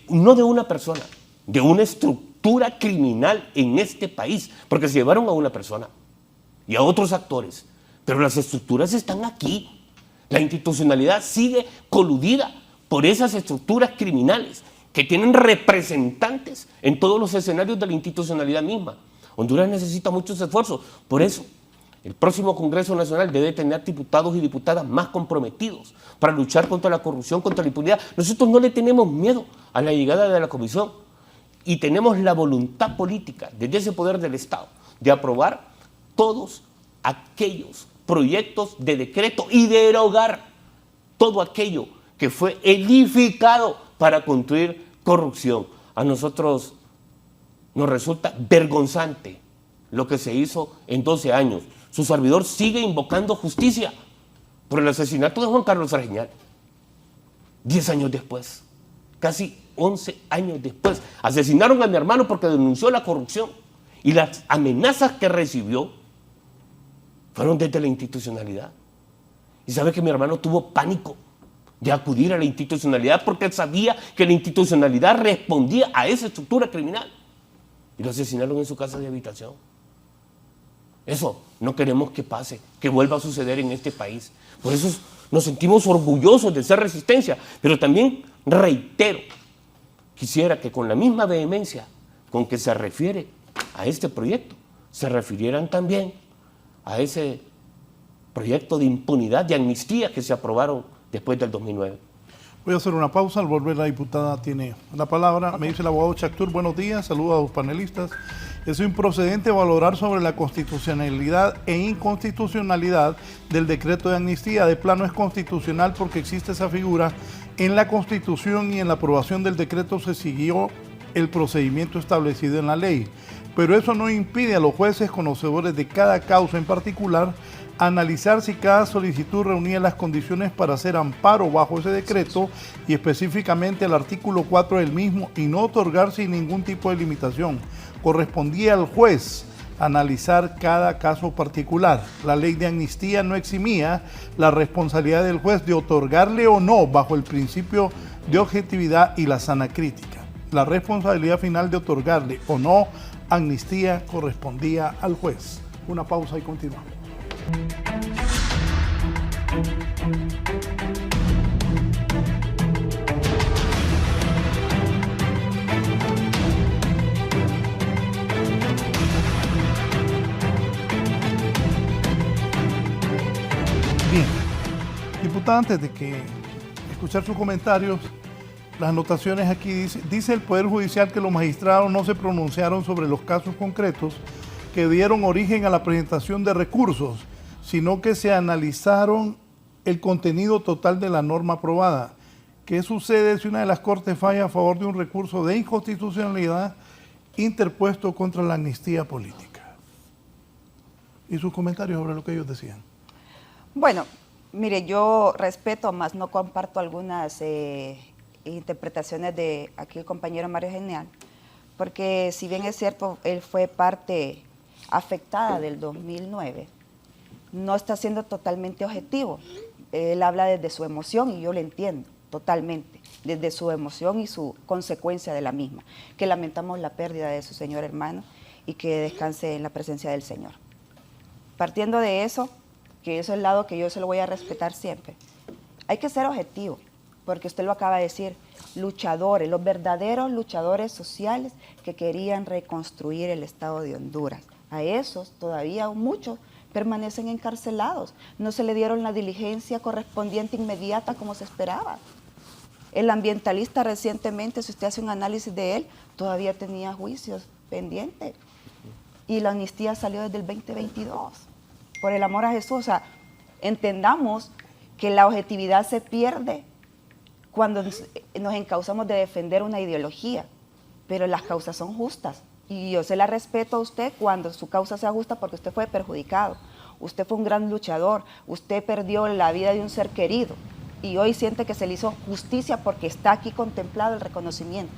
no de una persona, de una estructura criminal en este país, porque se llevaron a una persona y a otros actores, pero las estructuras están aquí. La institucionalidad sigue coludida por esas estructuras criminales que tienen representantes en todos los escenarios de la institucionalidad misma. Honduras necesita muchos esfuerzos, por eso el próximo Congreso Nacional debe tener diputados y diputadas más comprometidos para luchar contra la corrupción, contra la impunidad. Nosotros no le tenemos miedo a la llegada de la Comisión y tenemos la voluntad política desde ese poder del Estado de aprobar todos aquellos proyectos de decreto y derogar todo aquello que fue edificado para construir corrupción. A nosotros nos resulta vergonzante lo que se hizo en 12 años. Su servidor sigue invocando justicia por el asesinato de Juan Carlos Argeñal. 10 años después, casi 11 años después, asesinaron a mi hermano porque denunció la corrupción y las amenazas que recibió fueron desde la institucionalidad. Y sabe que mi hermano tuvo pánico de acudir a la institucionalidad porque él sabía que la institucionalidad respondía a esa estructura criminal. Y lo asesinaron en su casa de habitación. Eso no queremos que pase, que vuelva a suceder en este país. Por eso nos sentimos orgullosos de ser resistencia, pero también reitero, quisiera que con la misma vehemencia con que se refiere a este proyecto, se refirieran también a ese proyecto de impunidad, de amnistía que se aprobaron después del 2009. Voy a hacer una pausa, al volver la diputada tiene la palabra. Okay. Me dice el abogado Chactur, buenos días, saludos a los panelistas. Es improcedente valorar sobre la constitucionalidad e inconstitucionalidad del decreto de amnistía. De plano es constitucional porque existe esa figura en la Constitución y en la aprobación del decreto se siguió el procedimiento establecido en la ley. Pero eso no impide a los jueces conocedores de cada causa en particular analizar si cada solicitud reunía las condiciones para hacer amparo bajo ese decreto y específicamente el artículo 4 del mismo y no otorgar sin ningún tipo de limitación. Correspondía al juez analizar cada caso particular. La ley de amnistía no eximía la responsabilidad del juez de otorgarle o no bajo el principio de objetividad y la sana crítica. La responsabilidad final de otorgarle o no amnistía correspondía al juez. Una pausa y continuamos. Bien, diputada, antes de que escuchar sus comentarios, las anotaciones aquí dice el Poder Judicial que los magistrados no se pronunciaron sobre los casos concretos que dieron origen a la presentación de recursos, sino que se analizaron el contenido total de la norma aprobada. ¿Qué sucede si una de las Cortes falla a favor de un recurso de inconstitucionalidad interpuesto contra la amnistía política? Y sus comentarios sobre lo que ellos decían. Bueno, mire, yo respeto, más no comparto algunas interpretaciones de aquí el compañero Mario Genial, porque si bien es cierto, él fue parte afectada del 2009, no está siendo totalmente objetivo. Él habla desde su emoción y yo lo entiendo totalmente, desde su emoción y su consecuencia de la misma, que lamentamos la pérdida de su señor hermano y que descanse en la presencia del Señor. Partiendo de eso, que es el lado que yo se lo voy a respetar siempre, hay que ser objetivo, porque usted lo acaba de decir, luchadores, los verdaderos luchadores sociales que querían reconstruir el Estado de Honduras. A esos todavía muchos permanecen encarcelados, no se le dieron la diligencia correspondiente inmediata como se esperaba. El ambientalista recientemente, si usted hace un análisis de él, todavía tenía juicios pendientes y la amnistía salió desde el 2022. Por el amor a Jesús, o sea, entendamos que la objetividad se pierde cuando nos encauzamos de defender una ideología, pero las causas son justas. Y yo se la respeto a usted cuando su causa sea justa porque usted fue perjudicado. Usted fue un gran luchador, usted perdió la vida de un ser querido y hoy siente que se le hizo justicia porque está aquí contemplado el reconocimiento.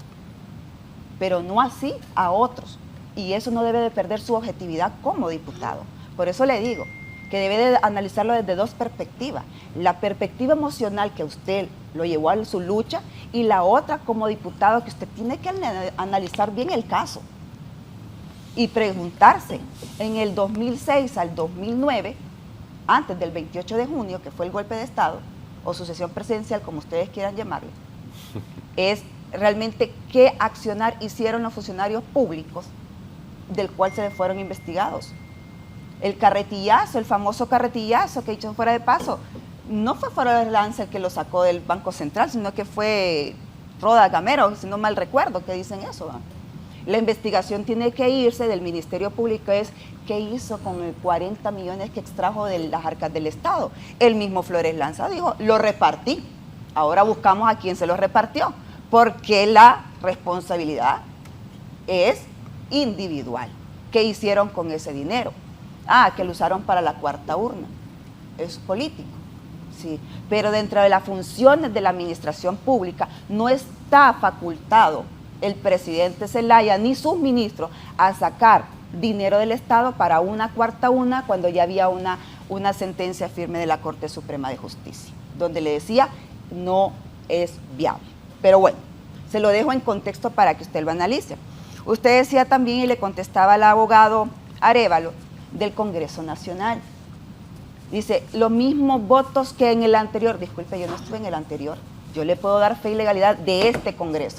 Pero no así a otros. Y eso no debe de perder su objetividad como diputado. Por eso le digo que debe de analizarlo desde dos perspectivas. La perspectiva emocional que usted lo llevó a su lucha y la otra como diputado que usted tiene que analizar bien el caso. Y preguntarse, en el 2006 al 2009, antes del 28 de junio, que fue el golpe de Estado, o sucesión presidencial, como ustedes quieran llamarle, es realmente qué accionar hicieron los funcionarios públicos del cual se fueron investigados. El carretillazo, el famoso carretillazo que dicho fuera de paso, no fue Flores Lanza el que lo sacó del Banco Central, sino que fue Roda Gamero, si no mal recuerdo, que dicen eso, ¿no? La investigación tiene que irse del Ministerio Público, es qué hizo con el 40 millones que extrajo de las arcas del Estado. El mismo Flores Lanza dijo, lo repartí. Ahora buscamos a quién se lo repartió, porque la responsabilidad es individual. ¿Qué hicieron con ese dinero? Ah, que lo usaron para la cuarta urna. Es político, sí. Pero dentro de las funciones de la administración pública no está facultado el presidente Zelaya ni sus ministros a sacar dinero del Estado para una cuarta urna cuando ya había una sentencia firme de la Corte Suprema de Justicia, donde le decía no es viable. Pero bueno, se lo dejo en contexto para que usted lo analice. Usted decía también, y le contestaba al abogado Arévalo, del Congreso Nacional. Dice, los mismos votos que en el anterior, disculpe, yo no estuve en el anterior, yo le puedo dar fe y legalidad de este Congreso.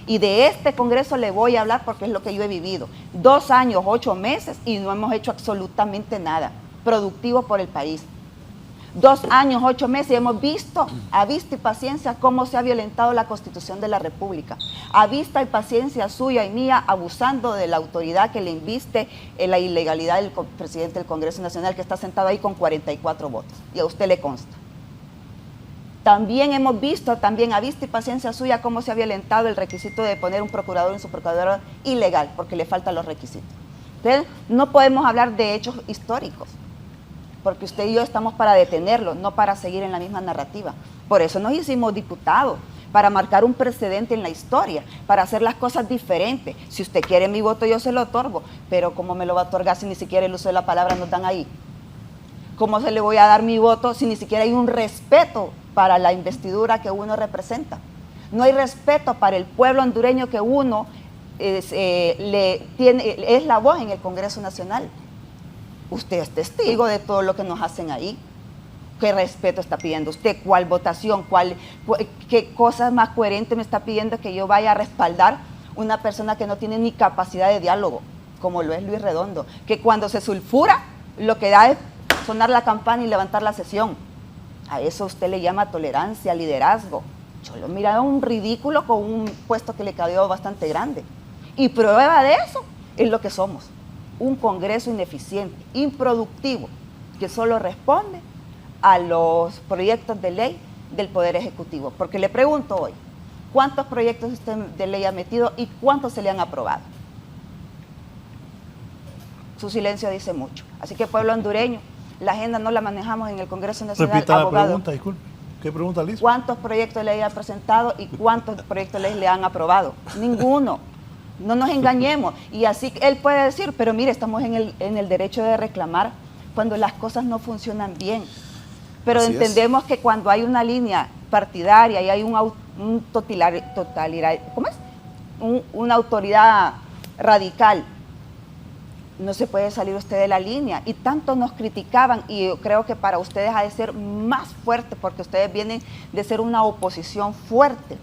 Y de este Congreso le voy a hablar porque es lo que yo he vivido. 2 años, 8 meses y no hemos hecho absolutamente nada productivo por el país. 2 años, 8 meses, y hemos visto, a vista y paciencia, cómo se ha violentado la Constitución de la República. A vista y paciencia suya y mía, abusando de la autoridad que le inviste en la ilegalidad del presidente del Congreso Nacional, que está sentado ahí con 44 votos, y a usted le consta. También hemos visto, también a vista y paciencia suya, cómo se ha violentado el requisito de poner un procurador en su procuradora ilegal, porque le faltan los requisitos. Entonces, no podemos hablar de hechos históricos, porque usted y yo estamos para detenerlo, no para seguir en la misma narrativa. Por eso nos hicimos diputados, para marcar un precedente en la historia, para hacer las cosas diferentes. Si usted quiere mi voto, yo se lo otorgo, pero ¿cómo me lo va a otorgar si ni siquiera el uso de la palabra nos dan ahí? ¿Cómo se le voy a dar mi voto si ni siquiera hay un respeto para la investidura que uno representa? No hay respeto para el pueblo hondureño que uno es la voz en el Congreso Nacional. Usted es testigo de todo lo que nos hacen ahí. ¿Qué respeto está pidiendo usted? ¿Cuál votación? ¿Qué cosas más coherentes me está pidiendo que yo vaya a respaldar una persona que no tiene ni capacidad de diálogo, como lo es Luis Redondo? Que cuando se sulfura, lo que da es sonar la campana y levantar la sesión. A eso usted le llama tolerancia, liderazgo. Yo lo miraba un ridículo con un puesto que le quedó bastante grande. Y prueba de eso es lo que somos. Un Congreso ineficiente, improductivo, que solo responde a los proyectos de ley del Poder Ejecutivo. Porque le pregunto hoy, ¿cuántos proyectos usted de ley ha metido y cuántos se le han aprobado? Su silencio dice mucho. Así que, pueblo hondureño, la agenda no la manejamos en el Congreso Nacional. Repita abogado. la pregunta, disculpe. ¿Qué pregunta, Liz? ¿Cuántos proyectos de ley ha presentado y cuántos proyectos de ley le han aprobado? Ninguno. No nos engañemos. Y así él puede decir, pero mire, estamos en el derecho de reclamar cuando las cosas no funcionan bien. Pero así entendemos que cuando hay una línea partidaria y hay una autoridad radical, no se puede salir usted de la línea. Y tanto nos criticaban, y yo creo que para ustedes ha de ser más fuerte, porque ustedes vienen de ser una oposición fuerte,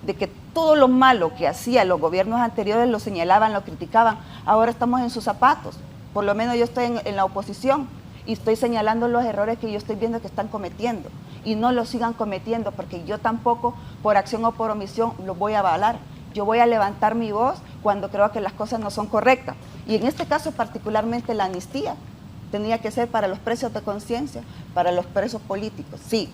de que todo lo malo que hacían los gobiernos anteriores lo señalaban, lo criticaban. Ahora estamos en sus zapatos. Por lo menos yo estoy en la oposición y estoy señalando los errores que yo estoy viendo que están cometiendo. Y no los sigan cometiendo, porque yo tampoco, por acción o por omisión, los voy a avalar. Yo voy a levantar mi voz cuando creo que las cosas no son correctas. Y en este caso particularmente la amnistía tenía que ser para los presos de conciencia, para los presos políticos, sí,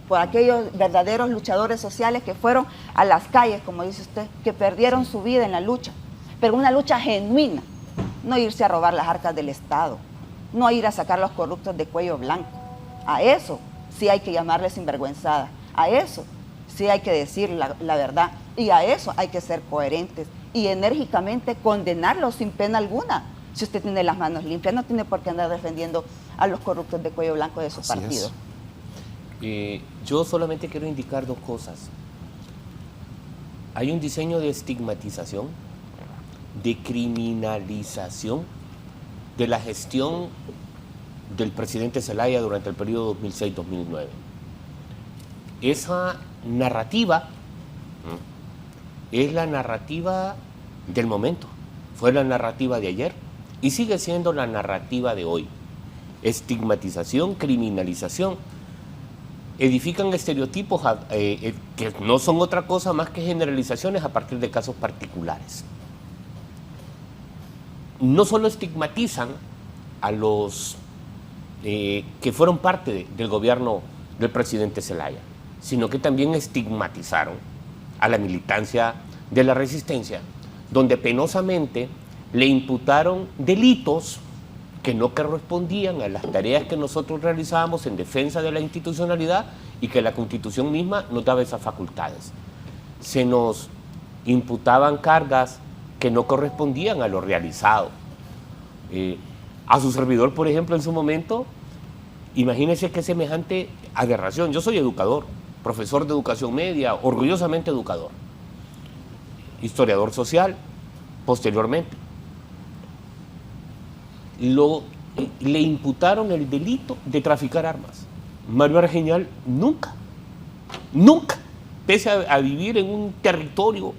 por aquellos verdaderos luchadores sociales que fueron a las calles, como dice usted, que perdieron su vida en la lucha, pero una lucha genuina, no irse a robar las arcas del Estado, no ir a sacar los corruptos de cuello blanco. A eso sí hay que llamarle sinvergüenzada, a eso sí hay que decir la verdad, y a eso hay que ser coherentes y enérgicamente condenarlo sin pena alguna. Si usted tiene las manos limpias, no tiene por qué andar defendiendo a los corruptos de cuello blanco de su partido. Yo solamente quiero indicar 2 cosas. Hay un diseño de estigmatización, de criminalización de la gestión del presidente Zelaya durante el periodo 2006-2009. Esa narrativa es la narrativa del momento, fue la narrativa de ayer y sigue siendo la narrativa de hoy. Estigmatización, criminalización, edifican estereotipos que no son otra cosa más que generalizaciones a partir de casos particulares. No solo estigmatizan a los que fueron parte del gobierno del presidente Zelaya, sino que también estigmatizaron a la militancia de la resistencia, donde penosamente le imputaron delitos que no correspondían a las tareas que nosotros realizábamos en defensa de la institucionalidad y que la Constitución misma nos daba esas facultades. Se nos imputaban cargas que no correspondían a lo realizado. A su servidor, por ejemplo, en su momento, imagínense qué semejante aberración. Yo soy educador, profesor de educación media, orgullosamente educador, historiador social, posteriormente. Le imputaron el delito de traficar armas. Mario Argeñal nunca, pese a vivir en un territorio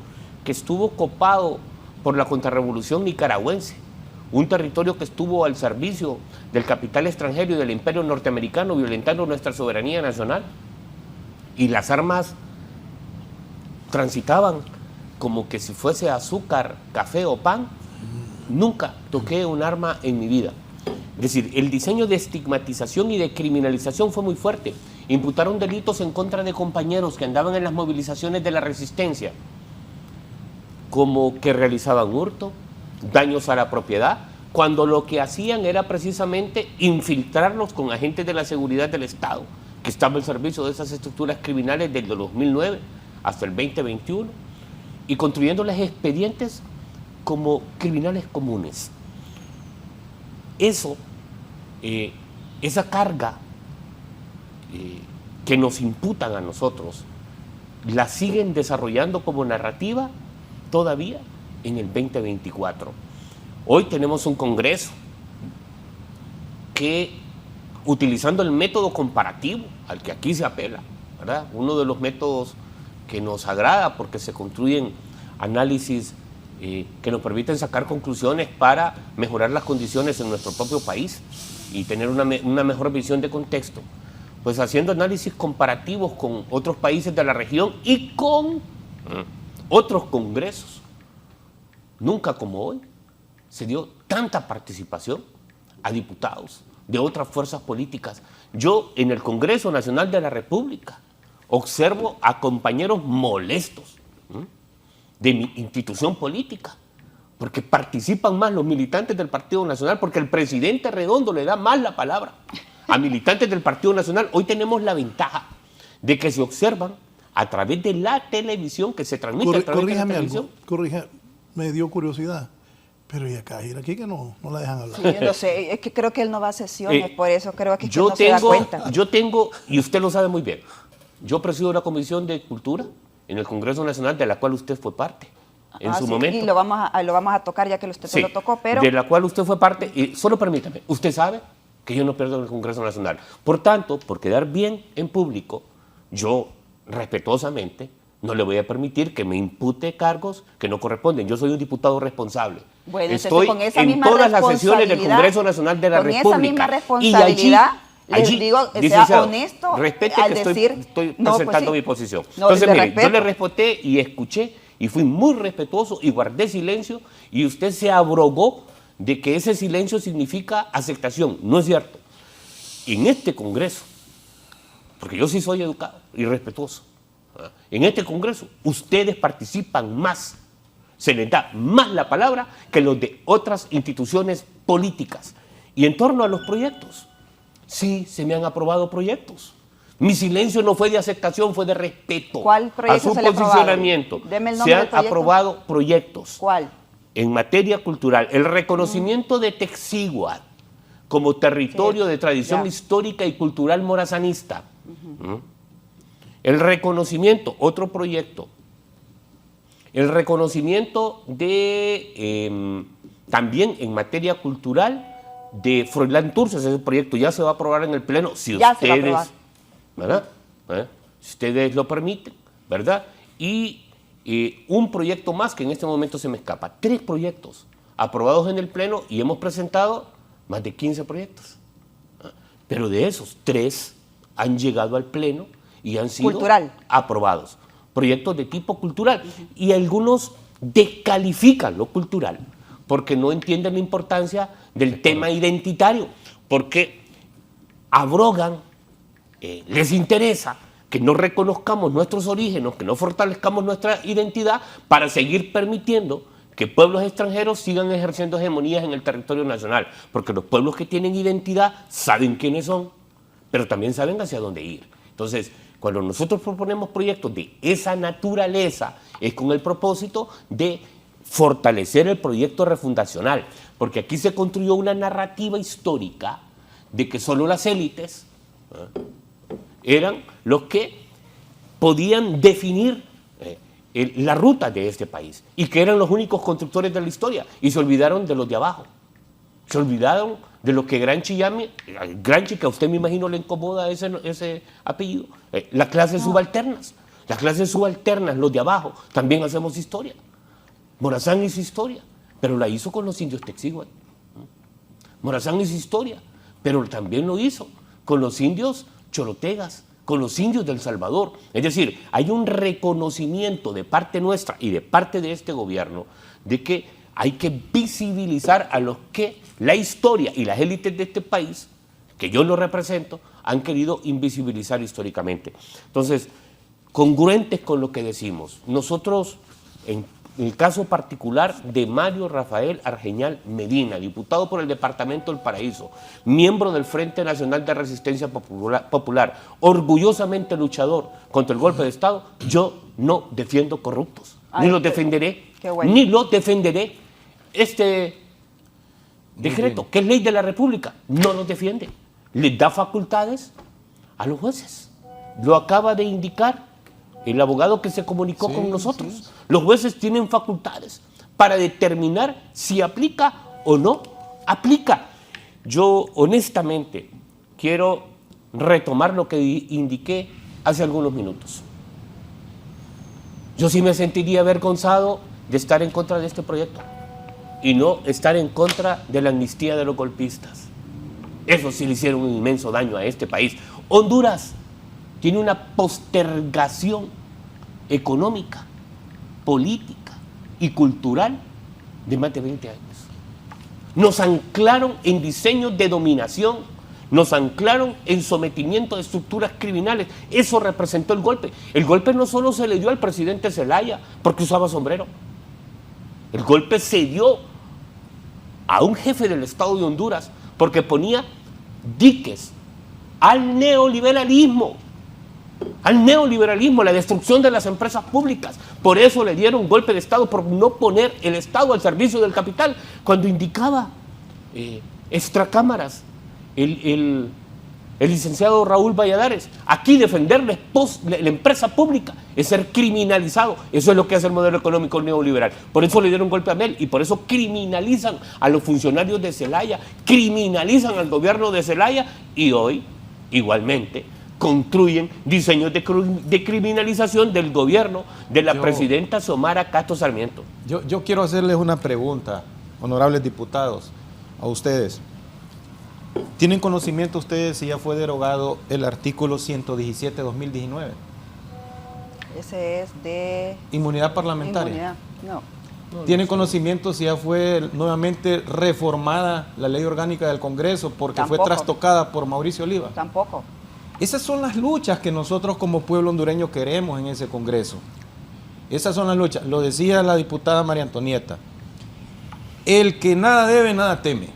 que estuvo copado por la contrarrevolución nicaragüense, un territorio que estuvo al servicio del capital extranjero y del imperio norteamericano, violentando nuestra soberanía nacional. Y las armas transitaban como que si fuese azúcar, café o pan. Nunca toqué un arma en mi vida. Es decir, el diseño de estigmatización y de criminalización fue muy fuerte. Imputaron delitos en contra de compañeros que andaban en las movilizaciones de la resistencia, como que realizaban hurto, daños a la propiedad, cuando lo que hacían era precisamente infiltrarlos con agentes de la seguridad del Estado, que estaban al servicio de esas estructuras criminales desde el 2009 hasta el 2021, y construyéndoles expedientes como criminales comunes. Eso, esa carga que nos imputan a nosotros, la siguen desarrollando como narrativa todavía en el 2024. Hoy tenemos un Congreso que, utilizando el método comparativo al que aquí se apela, ¿verdad? Uno de los métodos que nos agrada porque se construyen análisis que nos permiten sacar conclusiones para mejorar las condiciones en nuestro propio país y tener una mejor visión de contexto. Pues haciendo análisis comparativos con otros países de la región y con otros congresos. Nunca como hoy se dio tanta participación a diputados de otras fuerzas políticas. Yo en el Congreso Nacional de la República observo a compañeros molestos de mi institución política, porque participan más los militantes del Partido Nacional, porque el presidente Redondo le da más la palabra a militantes del Partido Nacional. Hoy tenemos la ventaja de que se observan a través de la televisión, que se transmite a través de la televisión. Corríjame, me dio curiosidad, pero y acá, ir aquí que no la dejan hablar. Sí, yo no sé, es que creo que él no va a sesiones, por eso creo que, no se da cuenta. Yo tengo, y usted lo sabe muy bien, yo presido la Comisión de Cultura en el Congreso Nacional, de la cual usted fue parte en su momento. Y lo vamos a tocar ya que usted se lo tocó, pero... De la cual usted fue parte, y solo permítame, usted sabe que yo no pierdo en el Congreso Nacional. Por tanto, por quedar bien en público, yo respetuosamente no le voy a permitir que me impute cargos que no corresponden. Yo soy un diputado responsable. Bueno, estoy con esa en misma todas las sesiones del Congreso Nacional de la República. Con esa misma responsabilidad, les digo, sea honesto respete al que decir... estoy no, presentando pues sí. mi posición. No, entonces, mire, respeto. yo le respeté y escuché y fui muy respetuoso y guardé silencio, y usted se abrogó de que ese silencio significa aceptación. No es cierto. En este Congreso, porque yo sí soy educado y respetuoso, en este Congreso ustedes participan más, se les da más la palabra que los de otras instituciones políticas. Y en torno a los proyectos, sí, se me han aprobado proyectos. Mi silencio no fue de aceptación, fue de respeto. ¿Cuál proyecto a su se le ha posicionamiento. Deme el nombre se han del proyecto. aprobado proyectos. ¿Cuál? En materia cultural, el reconocimiento de Texígua como territorio de tradición histórica y cultural morazanista. El reconocimiento, otro proyecto, el reconocimiento de, también en materia cultural, de Froilán Turcios. Ese proyecto ya se va a aprobar en el Pleno, si ya ustedes, ¿verdad? Si ustedes lo permiten, ¿verdad? Y un proyecto más que en este momento se me escapa. 3 proyectos aprobados en el Pleno y hemos presentado más de 15 proyectos. Pero de esos, 3 han llegado al Pleno y han sido aprobados. Proyectos de tipo cultural. Y algunos descalifican lo cultural porque no entienden la importancia del tema identitario, porque abrogan, les interesa que no reconozcamos nuestros orígenes, que no fortalezcamos nuestra identidad para seguir permitiendo que pueblos extranjeros sigan ejerciendo hegemonías en el territorio nacional, porque los pueblos que tienen identidad saben quiénes son, pero también saben hacia dónde ir. Entonces, cuando nosotros proponemos proyectos de esa naturaleza, es con el propósito de fortalecer el proyecto refundacional, porque aquí se construyó una narrativa histórica de que solo las élites eran los que podían definir la ruta de este país y que eran los únicos constructores de la historia, y se olvidaron de los de abajo, se olvidaron de lo que Gramsci llama, Gramsci, que a usted me imagino le incomoda ese apellido, las clases subalternas. Las clases subalternas, los de abajo, también hacemos historia. Morazán hizo historia, pero la hizo con los indios Texígua. Morazán es historia, pero también lo hizo con los indios chorotegas, con los indios del Salvador. Es decir, hay un reconocimiento de parte nuestra y de parte de este gobierno de que hay que visibilizar a los que la historia y las élites de este país, que yo lo represento, han querido invisibilizar históricamente. Entonces, congruentes con lo que decimos, nosotros, en el caso particular de Mario Rafael Argeñal Medina, diputado por el Departamento del Paraíso, miembro del Frente Nacional de Resistencia Popular, orgullosamente luchador contra el golpe de Estado, yo no defiendo corruptos, ni los defenderé, ni los defenderé. Este decreto, que es ley de la República, no los defiende, les da facultades a los jueces. Lo acaba de indicar el abogado que se comunicó con nosotros. Sí. Los jueces tienen facultades para determinar si aplica o no aplica. Yo honestamente quiero retomar lo que indiqué hace algunos minutos. Yo sí me sentiría avergonzado de estar en contra de este proyecto y no estar en contra de la amnistía de los golpistas. Eso sí le hicieron un inmenso daño a este país. Honduras tiene una postergación económica, política y cultural de más de 20 años. Nos anclaron en diseños de dominación, nos anclaron en sometimiento de estructuras criminales. Eso representó el golpe. El golpe no solo se le dio al presidente Zelaya porque usaba sombrero. El golpe se dio a un jefe del Estado de Honduras porque ponía diques al neoliberalismo, la destrucción de las empresas públicas. Por eso le dieron golpe de Estado, por no poner el Estado al servicio del capital. Cuando indicaba extracámaras el licenciado Raúl Valladares, aquí defender la empresa pública es ser criminalizado. Eso es lo que hace el modelo económico neoliberal. Por eso le dieron golpe a Mel y por eso criminalizan a los funcionarios de Zelaya, criminalizan al gobierno de Zelaya y hoy, igualmente, construyen diseños de criminalización del gobierno de la presidenta Xiomara Castro Sarmiento. Yo quiero hacerles una pregunta, honorables diputados, a ustedes. ¿Tienen conocimiento ustedes si ya fue derogado el artículo 117-2019? Ese es de... Inmunidad parlamentaria. No. ¿Tienen conocimiento si ya fue nuevamente reformada la ley orgánica del Congreso porque Tampoco. fue trastocada por Mauricio Oliva? Tampoco. Esas son las luchas que nosotros como pueblo hondureño queremos en ese Congreso. Esas son las luchas. Lo decía la diputada María Antonieta. El que nada debe, nada teme.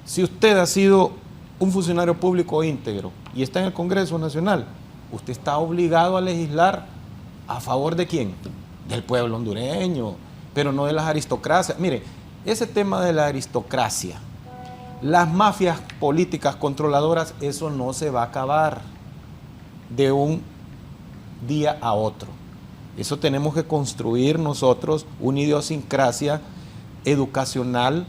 Si usted ha sido un funcionario público íntegro y está en el Congreso Nacional, usted está obligado a legislar a favor de ¿quién? Del pueblo hondureño, pero no de las aristocracias. Mire, ese tema de la aristocracia, las mafias políticas controladoras, eso no se va a acabar de un día a otro. Eso tenemos que construir nosotros una idiosincrasia educacional,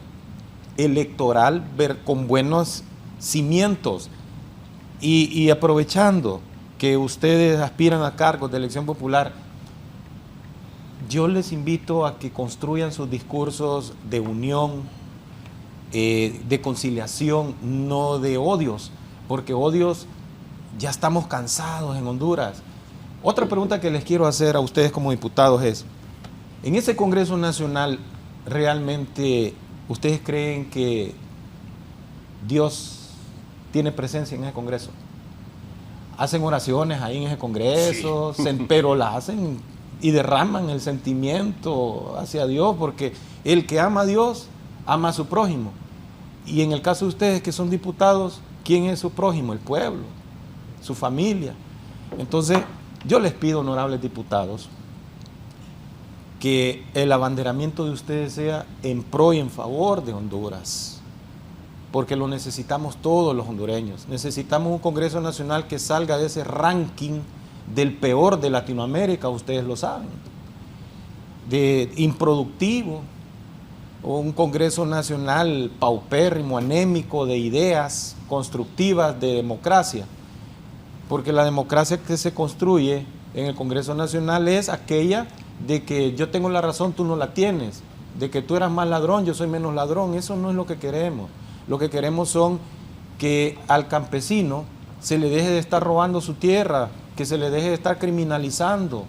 electoral, con buenos cimientos y aprovechando que ustedes aspiran a cargos de elección popular, yo les invito a que construyan sus discursos de unión, de conciliación, no de odios, porque odios ya estamos cansados en Honduras. Otra pregunta que les quiero hacer a ustedes como diputados es, en ese Congreso Nacional, ¿realmente ustedes creen que Dios tiene presencia en ese Congreso? Hacen oraciones ahí en ese Congreso, sí. Pero las hacen y derraman el sentimiento hacia Dios, porque el que ama a Dios, ama a su prójimo. Y en el caso de ustedes que son diputados, ¿quién es su prójimo? El pueblo, su familia. Entonces, yo les pido, honorables diputados, que el abanderamiento de ustedes sea en pro y en favor de Honduras, porque lo necesitamos todos los hondureños. Necesitamos un Congreso Nacional que salga de ese ranking del peor de Latinoamérica, ustedes lo saben, de improductivo, o un Congreso Nacional paupérrimo, anémico de ideas constructivas de democracia, porque la democracia que se construye en el Congreso Nacional es aquella de que yo tengo la razón, tú no la tienes, de que tú eras más ladrón, yo soy menos ladrón. Eso no es lo que queremos. Lo que queremos son que al campesino se le deje de estar robando su tierra, que se le deje de estar criminalizando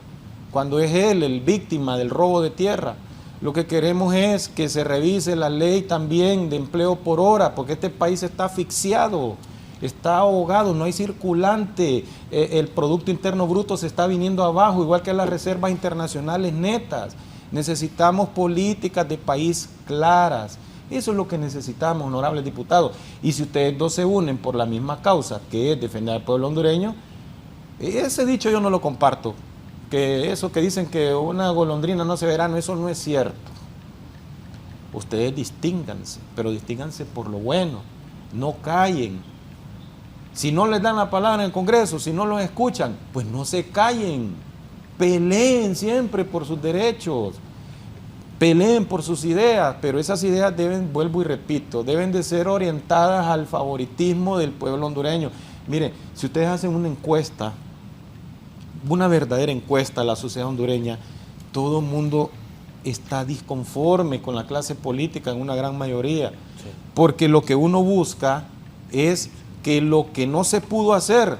cuando es él el víctima del robo de tierra. Lo que queremos es que se revise la ley también de empleo por hora, porque este país está asfixiado, está ahogado, no hay circulante, el Producto Interno Bruto se está viniendo abajo, igual que las reservas internacionales netas. Necesitamos políticas de país claras. Eso es lo que necesitamos, honorables diputados. Y si ustedes dos se unen por la misma causa, que es defender al pueblo hondureño, ese dicho yo no lo comparto. Que eso que dicen que una golondrina no hace verano, eso no es cierto. Ustedes distínganse, pero distínganse por lo bueno. No callen. Si no les dan la palabra en el Congreso, si no los escuchan, pues no se callen. Peleen siempre por sus derechos. Peleen por sus ideas, pero esas ideas deben, vuelvo y repito, deben de ser orientadas al favoritismo del pueblo hondureño. Miren, si ustedes hacen una encuesta, una verdadera encuesta a la sociedad hondureña, todo el mundo está disconforme con la clase política en una gran mayoría, porque lo que uno busca es que lo que no se pudo hacer,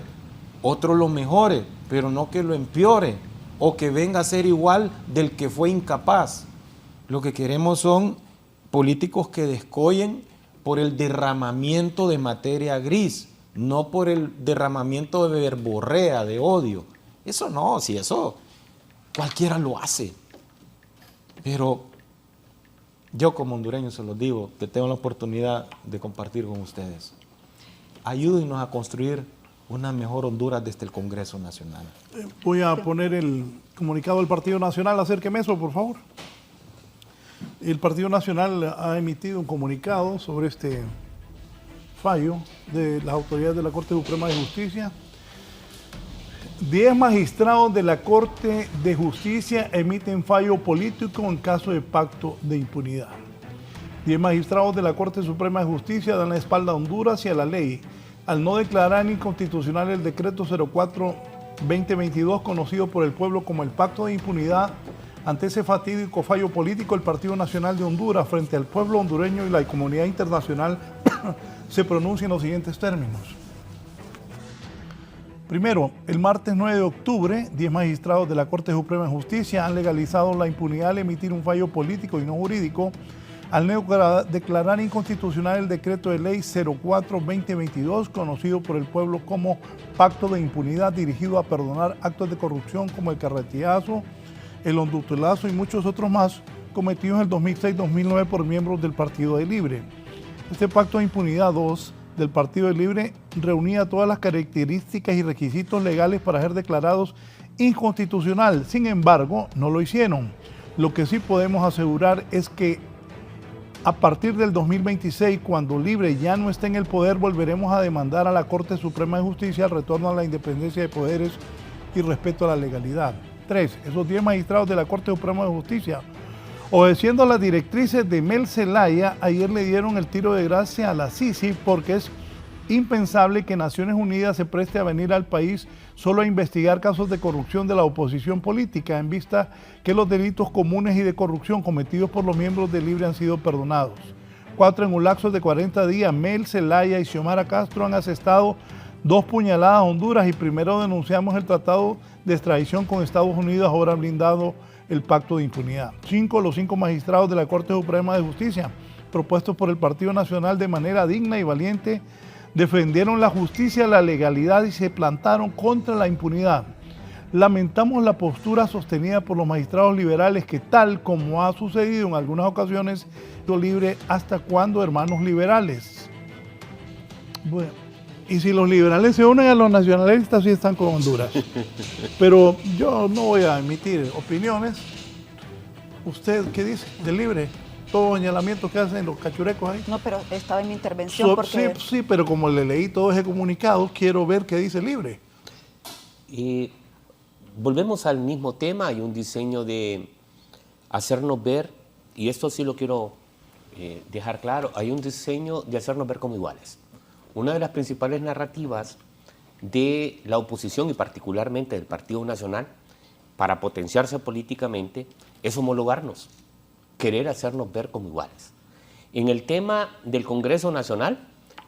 otro lo mejore, pero no que lo empeore, o que venga a ser igual del que fue incapaz. Lo que queremos son políticos que descollen por el derramamiento de materia gris, no por el derramamiento de verborrea, de odio. Eso no, si eso cualquiera lo hace. Pero yo como hondureño se los digo, que tengo la oportunidad de compartir con ustedes. Ayúdennos a construir una mejor Honduras desde el Congreso Nacional. Voy a poner el comunicado del Partido Nacional, acérqueme eso, por favor. El Partido Nacional ha emitido un comunicado sobre este fallo de las autoridades de la Corte Suprema de Justicia. 10 magistrados de la Corte de Justicia emiten fallo político en caso de pacto de impunidad. 10 magistrados de la Corte Suprema de Justicia dan la espalda a Honduras y a la ley al no declarar inconstitucional el decreto 04-2022, conocido por el pueblo como el pacto de impunidad. Ante ese fatídico fallo político, el Partido Nacional de Honduras, frente al pueblo hondureño y la comunidad internacional, se pronuncia en los siguientes términos. Primero, el martes 9 de octubre, 10 magistrados de la Corte Suprema de Justicia han legalizado la impunidad al emitir un fallo político y no jurídico al no declarar inconstitucional el decreto de ley 04-2022, conocido por el pueblo como Pacto de Impunidad, dirigido a perdonar actos de corrupción como el carretillazo, el hondutelazo y muchos otros más cometidos en el 2006-2009 por miembros del Partido de Libre. Este Pacto de Impunidad 2 del Partido de Libre reunía todas las características y requisitos legales para ser declarados inconstitucional. Sin embargo, no lo hicieron. Lo que sí podemos asegurar es que a partir del 2026, cuando Libre ya no esté en el poder, volveremos a demandar a la Corte Suprema de Justicia el retorno a la independencia de poderes y respeto a la legalidad. 3. Esos 10 magistrados de la Corte Suprema de Justicia, obedeciendo a las directrices de Mel Zelaya, ayer le dieron el tiro de gracia a la Sisi, porque es impensable que Naciones Unidas se preste a venir al país solo a investigar casos de corrupción de la oposición política, en vista que los delitos comunes y de corrupción cometidos por los miembros de Libre han sido perdonados. 4. En un lapso de 40 días, Mel Zelaya y Xiomara Castro han asestado 2 puñaladas a Honduras y primero denunciamos el tratado de extradición con Estados Unidos, ahora blindado el pacto de impunidad. 5. Los 5 magistrados de la Corte Suprema de Justicia, propuestos por el Partido Nacional de manera digna y valiente, defendieron la justicia, la legalidad y se plantaron contra la impunidad. Lamentamos la postura sostenida por los magistrados liberales que, tal como ha sucedido en algunas ocasiones, Libre hasta cuándo, hermanos liberales. Bueno, y si los liberales se unen a los nacionalistas, sí están con Honduras. Pero yo no voy a emitir opiniones. ¿Usted qué dice de Libre? Todo señalamiento que hacen los cachurecos ahí. No, pero estaba en mi intervención porque... Sí, pero como le leí todo ese comunicado, quiero ver qué dice Libre. Y volvemos al mismo tema, hay un diseño de hacernos ver, y esto sí lo quiero dejar claro, hay un diseño de hacernos ver como iguales. Una de las principales narrativas de la oposición y particularmente del Partido Nacional para potenciarse políticamente es homologarnos. querer hacernos ver como iguales. En el tema del Congreso Nacional,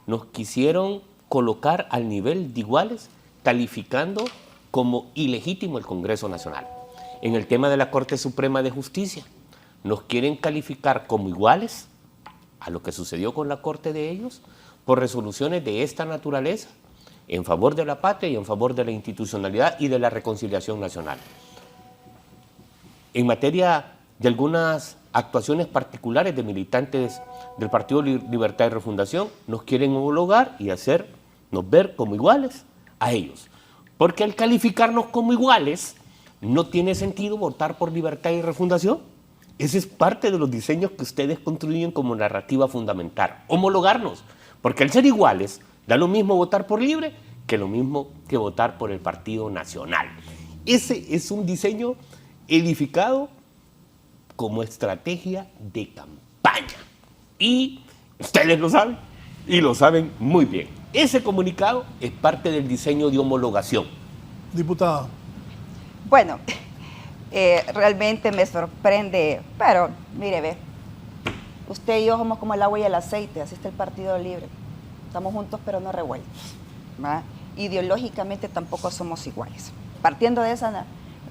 nos quisieron colocar al nivel de iguales, calificando como ilegítimo el Congreso Nacional. En el tema de la Corte Suprema de Justicia, nos quieren calificar como iguales a lo que sucedió con la Corte de ellos por resoluciones de esta naturaleza, en favor de la patria y en favor de la institucionalidad y de la reconciliación nacional. En materia de algunas actuaciones particulares de militantes del Partido Libertad y Refundación, nos quieren homologar y hacernos ver como iguales a ellos. Porque al calificarnos como iguales, no tiene sentido votar por Libertad y Refundación. Ese es parte de los diseños que ustedes construyen como narrativa fundamental. Homologarnos, porque al ser iguales, da lo mismo votar por Libre que lo mismo que votar por el Partido Nacional. Ese es un diseño edificado como estrategia de campaña. Y ustedes lo saben, y lo saben muy bien. Ese comunicado es parte del diseño de homologación. Diputada. Bueno, realmente me sorprende, pero mire, ve, usted y yo somos como el agua y el aceite, así está el Partido Libre. Estamos juntos pero no revueltos, ¿verdad? Ideológicamente tampoco somos iguales. Partiendo de esa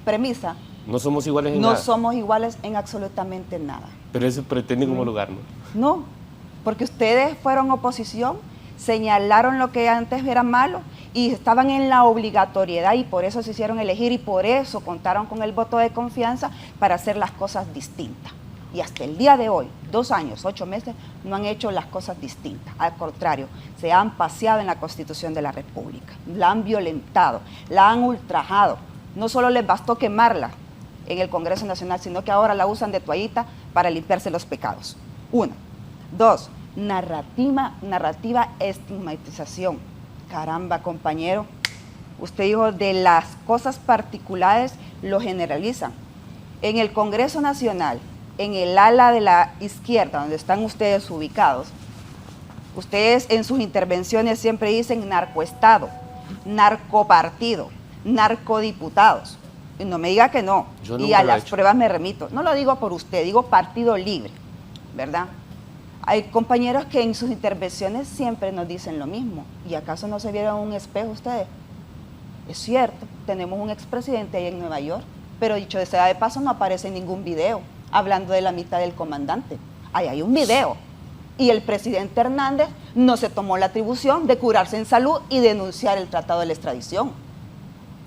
premisa, no somos iguales en nada. No somos iguales en absolutamente nada. Pero eso pretenden homologarnos. No, porque ustedes fueron oposición, señalaron lo que antes era malo y estaban en la obligatoriedad y por eso se hicieron elegir y por eso contaron con el voto de confianza para hacer las cosas distintas. Y hasta el día de hoy, 2 años, 8 meses, no han hecho las cosas distintas. Al contrario, se han paseado en la Constitución de la República, la han violentado, la han ultrajado. No solo les bastó quemarla en el Congreso Nacional, sino que ahora la usan de toallita para limpiarse los pecados. 1. 2. Narrativa estigmatización. Caramba, compañero, usted dijo de las cosas particulares lo generalizan. En el Congreso Nacional, en el ala de la izquierda, donde están ustedes ubicados, ustedes en sus intervenciones siempre dicen narcoestado, narcopartido, narcodiputados. Y no me diga que no. Y a las pruebas me remito. No lo digo por usted, digo Partido Libre, ¿verdad? Hay compañeros que en sus intervenciones siempre nos dicen lo mismo. ¿Y acaso no se vieron un espejo ustedes? Es cierto, tenemos un expresidente ahí en Nueva York, pero dicho sea de paso no aparece en ningún video hablando de la mitad del comandante. Ahí hay un video. Y el presidente Hernández no se tomó la atribución de curarse en salud y denunciar el tratado de la extradición.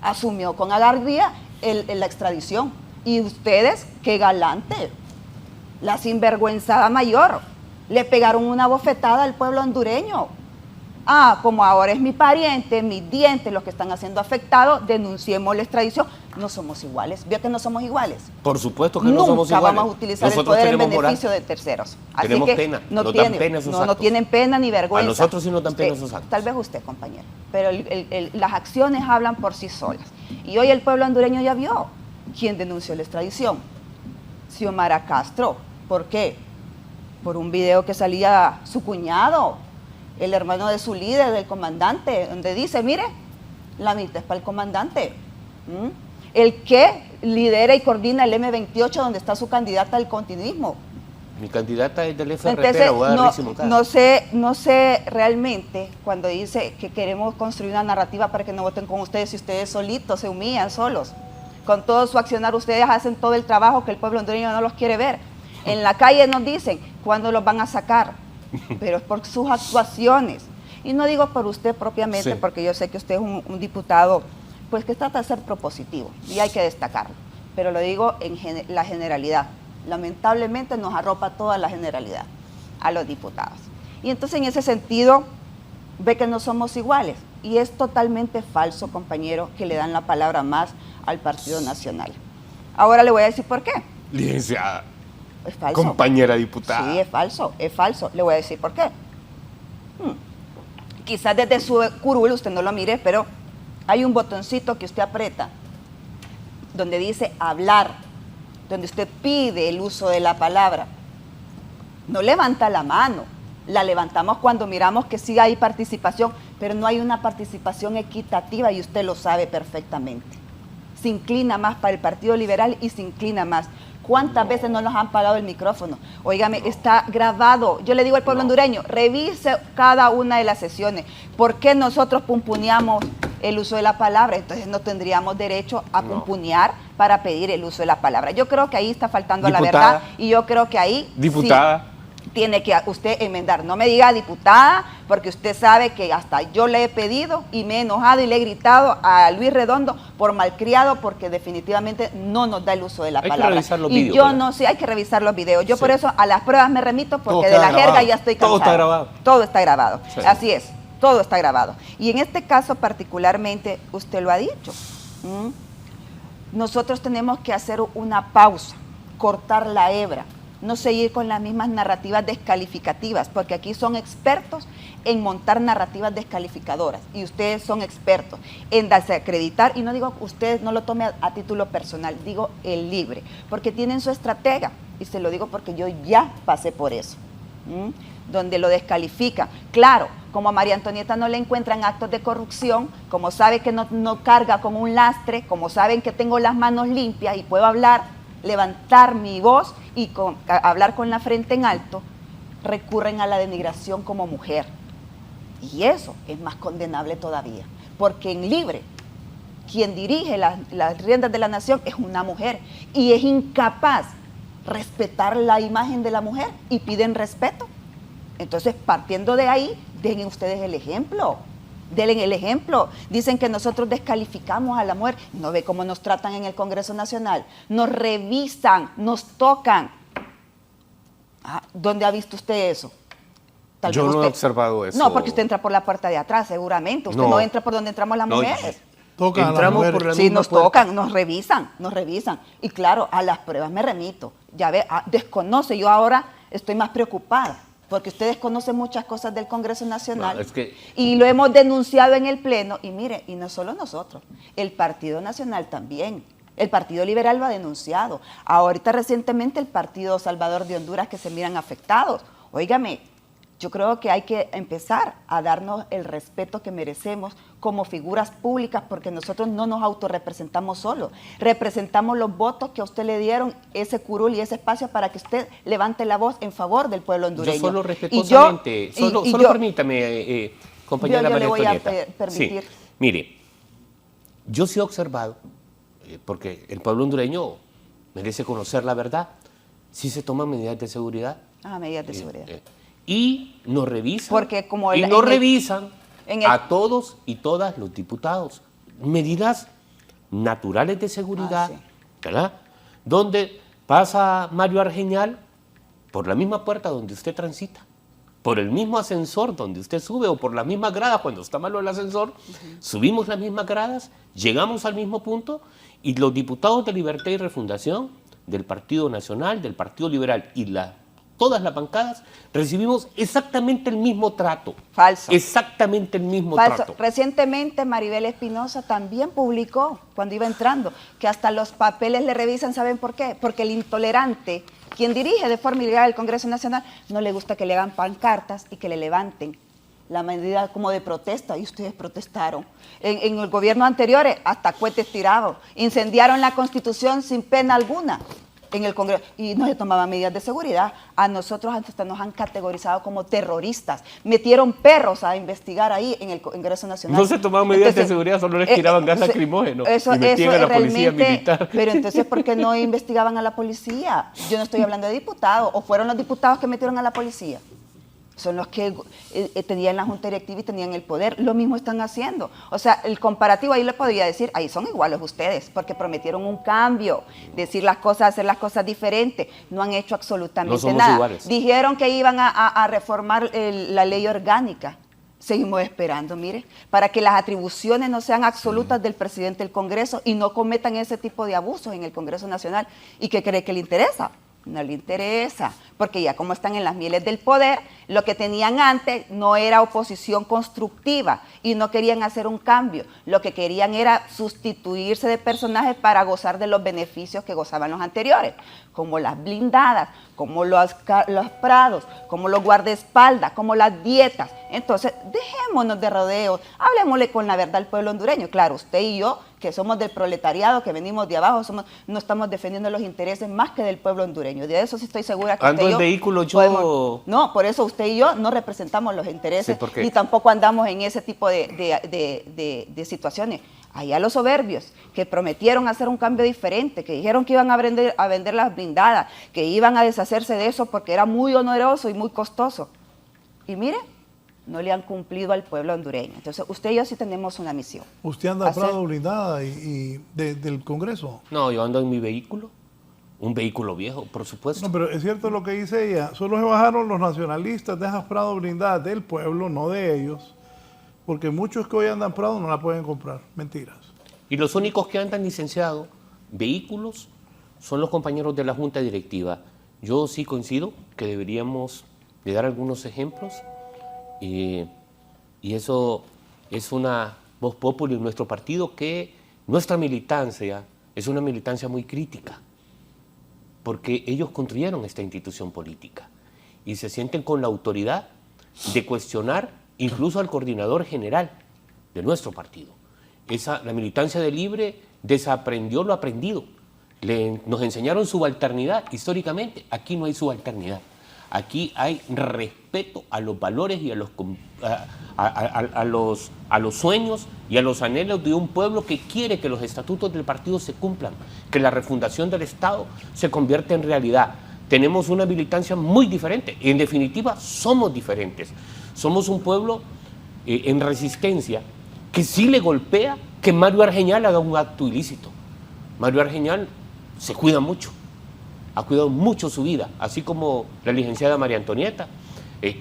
Asumió con alegría la extradición. Y ustedes, qué galante, la sinvergüenzada mayor, le pegaron una bofetada al pueblo hondureño. Ah, como ahora es mi pariente, mis dientes, los que están siendo afectados, denunciemos la extradición. No somos iguales. ¿Vio que no somos iguales? Por supuesto que no somos iguales. Nunca vamos a utilizar nosotros el poder en beneficio de terceros. Así tenemos que pena, no tienen pena ni vergüenza. A nosotros sí nos dan pena esos actos. Tal vez usted, compañero. Pero las acciones hablan por sí solas. Y hoy el pueblo hondureño ya vio quién denunció la extradición. Xiomara Castro. ¿Por qué? Por un video que salía su cuñado, el hermano de su líder, del comandante, donde dice, mire, la mitad es para el comandante. El que lidera y coordina el M28, donde está su candidata al continuismo. Mi candidata es del FRP, entonces, no sé realmente cuando dice que queremos construir una narrativa para que no voten con ustedes, y ustedes solitos se humillan solos. Con todo su accionar, ustedes hacen todo el trabajo que el pueblo hondureño no los quiere ver. En la calle nos dicen cuándo los van a sacar, pero es por sus actuaciones. Y no digo por usted propiamente, sí, porque yo sé que usted es un diputado pues que trata de ser propositivo y hay que destacarlo. Pero lo digo en la generalidad. Lamentablemente nos arropa toda la generalidad a los diputados. Y entonces en ese sentido ve que no somos iguales. Y es totalmente falso, compañero, que le dan la palabra más al Partido Nacional. Ahora le voy a decir por qué. Licenciada. Es falso. Compañera diputada. Sí, es falso. Le voy a decir por qué. Quizás desde su curul usted no lo mire, pero hay un botoncito que usted aprieta donde dice hablar, donde usted pide el uso de la palabra. No levanta la mano, la levantamos cuando miramos que sí hay participación, pero no hay una participación equitativa y usted lo sabe perfectamente. Se inclina más para el Partido Liberal y se inclina más ¿Cuántas veces no nos han pagado el micrófono? Óigame, está grabado. Yo le digo al pueblo hondureño, revise cada una de las sesiones. ¿Por qué nosotros pumpuneamos el uso de la palabra? Entonces no tendríamos derecho a pumpunear para pedir el uso de la palabra. Yo creo que ahí está faltando la verdad y yo creo que ahí diputada, sí tiene que usted enmendar. No me diga diputada, porque usted sabe que hasta yo le he pedido y me he enojado y le he gritado a Luis Redondo por malcriado, porque definitivamente no nos da el uso de la palabra. Hay que revisar los y videos. yo no sé, hay que revisar los videos. Yo por eso a las pruebas me remito, porque de la jerga grabado. ya estoy cansada. Todo está grabado. Todo está grabado. Sí. Así es, todo está grabado. Y en este caso particularmente, usted lo ha dicho. Nosotros tenemos que hacer una pausa, cortar la hebra, no seguir con las mismas narrativas descalificativas, porque aquí son expertos en montar narrativas descalificadoras y ustedes son expertos en desacreditar, y no digo ustedes, no lo tome a título personal, digo el libre, porque tienen su estratega, y se lo digo porque yo ya pasé por eso, donde lo descalifican. Claro, como a María Antonieta no le encuentran actos de corrupción, como sabe que no carga con un lastre, como saben que tengo las manos limpias y puedo hablar, levantar mi voz y hablar con la frente en alto, recurren a la denigración como mujer. Y eso es más condenable todavía, porque en libre, quien dirige las riendas de la nación es una mujer y es incapaz respetar la imagen de la mujer y piden respeto. Entonces, partiendo de ahí, den ustedes el ejemplo. Denle el ejemplo. Dicen que nosotros descalificamos a la mujer. ¿No ve cómo nos tratan en el Congreso Nacional? Nos revisan, nos tocan. ¿Dónde ha visto usted eso? Yo no he observado eso. No, porque usted entra por la puerta de atrás, seguramente. Usted no entra por donde entramos las mujeres. Tocan entramos por la Sí, misma nos puerta. tocan, nos revisan. Y claro, a las pruebas me remito. Ya ve, desconoce. Yo ahora estoy más preocupada, porque ustedes conocen muchas cosas del Congreso Nacional, No, es que... y lo hemos denunciado en el Pleno, y mire, y no solo nosotros, el Partido Nacional también, el Partido Liberal lo ha denunciado, ahorita recientemente el Partido Salvador de Honduras, que se miran afectados. Óigame, yo creo que hay que empezar a darnos el respeto que merecemos como figuras públicas, porque nosotros no nos autorrepresentamos solos, representamos los votos que a usted le dieron ese curul y ese espacio para que usted levante la voz en favor del pueblo hondureño. Yo solo respetuosamente, solo permítame, compañera yo María le voy Antonieta. a permitir. Sí, mire, yo sí he observado, porque el pueblo hondureño merece conocer la verdad, sí se toman medidas de seguridad. Medidas de seguridad. Y nos revisan. Porque como revisan a todos y todas los diputados. Medidas naturales de seguridad, sí. ¿verdad? Donde pasa Mario Argeñal por la misma puerta donde usted transita, por el mismo ascensor donde usted sube, o por la misma grada cuando está malo el ascensor, subimos las mismas gradas, llegamos al mismo punto, y los diputados de Libertad y Refundación, del Partido Nacional, del Partido Liberal y todas las bancadas, recibimos exactamente el mismo trato. Falso. Exactamente el mismo Falso. trato. Recientemente Maribel Espinosa también publicó, cuando iba entrando, que hasta los papeles le revisan. ¿Saben por qué? Porque el intolerante, quien dirige de forma ilegal el Congreso Nacional, no le gusta que le hagan pancartas y que le levanten la medida como de protesta, y ustedes protestaron. En el gobierno anterior, hasta cohetes tirados, incendiaron la Constitución sin pena alguna en el Congreso, y no se tomaban medidas de seguridad. A nosotros hasta nos han categorizado como terroristas. Metieron perros a investigar ahí en el Congreso Nacional. No se tomaban medidas de seguridad, solo les tiraban gas lacrimógeno y metían a la policía militar. Pero entonces, ¿por qué no investigaban a la policía? Yo no estoy hablando de diputados, o fueron los diputados que metieron a la policía. Son los que tenían la junta directiva y tenían el poder. Lo mismo están haciendo. O sea, el comparativo ahí le podría decir, ahí son iguales ustedes, porque prometieron un cambio, decir las cosas, hacer las cosas diferentes. No han hecho absolutamente nada. Iguales. Dijeron que iban a reformar la ley orgánica. Seguimos esperando, mire, para que las atribuciones no sean absolutas del presidente del Congreso y no cometan ese tipo de abusos en el Congreso Nacional. ¿Y qué cree que le interesa? No le interesa, porque ya como están en las mieles del poder, lo que tenían antes no era oposición constructiva y no querían hacer un cambio. Lo que querían era sustituirse de personajes para gozar de los beneficios que gozaban los anteriores, como las blindadas, como los prados, como los guardaespaldas, como las dietas. Entonces, dejémonos de rodeos, hablemosle con la verdad al pueblo hondureño. Claro, usted y yo, que somos del proletariado, que venimos de abajo, no estamos defendiendo los intereses más que del pueblo hondureño. De eso sí estoy segura que Ando usted y en yo vehículo yo... podemos, no, por eso usted y yo no representamos los intereses, Sí, ni tampoco andamos en ese tipo de situaciones. Allá los soberbios que prometieron hacer un cambio diferente, que dijeron que iban a vender las blindadas, que iban a deshacerse de eso porque era muy oneroso y muy costoso. Y mire, no le han cumplido al pueblo hondureño. Entonces, usted y yo sí tenemos una misión. ¿Usted anda a Prado blindada del Congreso? No, yo ando en mi vehículo, un vehículo viejo, por supuesto. No, pero es cierto lo que dice ella. Solo se bajaron los nacionalistas de esas Prado blindadas del pueblo, no de ellos, porque muchos que hoy andan Prado no la pueden comprar. Mentiras. Y los únicos que andan, licenciado, vehículos, son los compañeros de la Junta Directiva. Yo sí coincido que deberíamos de dar algunos ejemplos. Y eso es una voz popular en nuestro partido, que nuestra militancia es una militancia muy crítica, porque ellos construyeron esta institución política y se sienten con la autoridad de cuestionar incluso al coordinador general de nuestro partido. La militancia de Libre desaprendió lo aprendido. Nos enseñaron subalternidad históricamente. Aquí no hay subalternidad. Aquí hay respeto a los valores y a los sueños y a los anhelos de un pueblo que quiere que los estatutos del partido se cumplan, que la refundación del Estado se convierta en realidad. Tenemos una militancia muy diferente. En definitiva, somos diferentes. Somos un pueblo en resistencia que sí le golpea que Mario Argeñal haga un acto ilícito. Mario Argeñal se cuida mucho. Ha cuidado mucho su vida, así como la licenciada María Antonieta.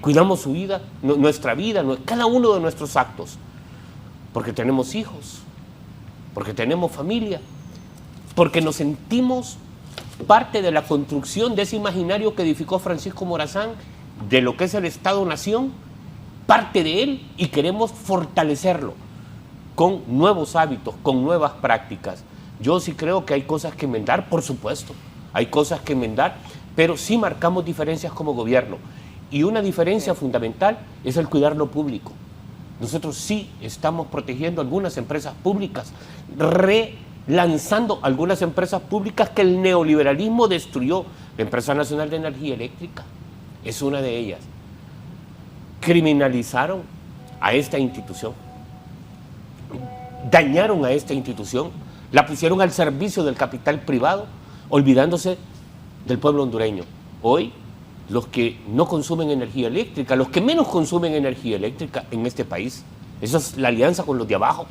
Cuidamos su vida, nuestra vida, cada uno de nuestros actos, porque tenemos hijos, porque tenemos familia, porque nos sentimos parte de la construcción de ese imaginario que edificó Francisco Morazán, de lo que es el Estado-Nación, parte de él, y queremos fortalecerlo con nuevos hábitos, con nuevas prácticas. Yo sí creo que hay cosas que enmendar, por supuesto. Hay cosas que enmendar, pero sí marcamos diferencias como gobierno. Y una diferencia fundamental es el cuidar lo público. Nosotros sí estamos protegiendo algunas empresas públicas, relanzando algunas empresas públicas que el neoliberalismo destruyó. La Empresa Nacional de Energía Eléctrica es una de ellas. Criminalizaron a esta institución, dañaron a esta institución, la pusieron al servicio del capital privado, olvidándose del pueblo hondureño. Hoy, los que no consumen energía eléctrica, los que menos consumen energía eléctrica en este país, esa es la alianza con los de abajo,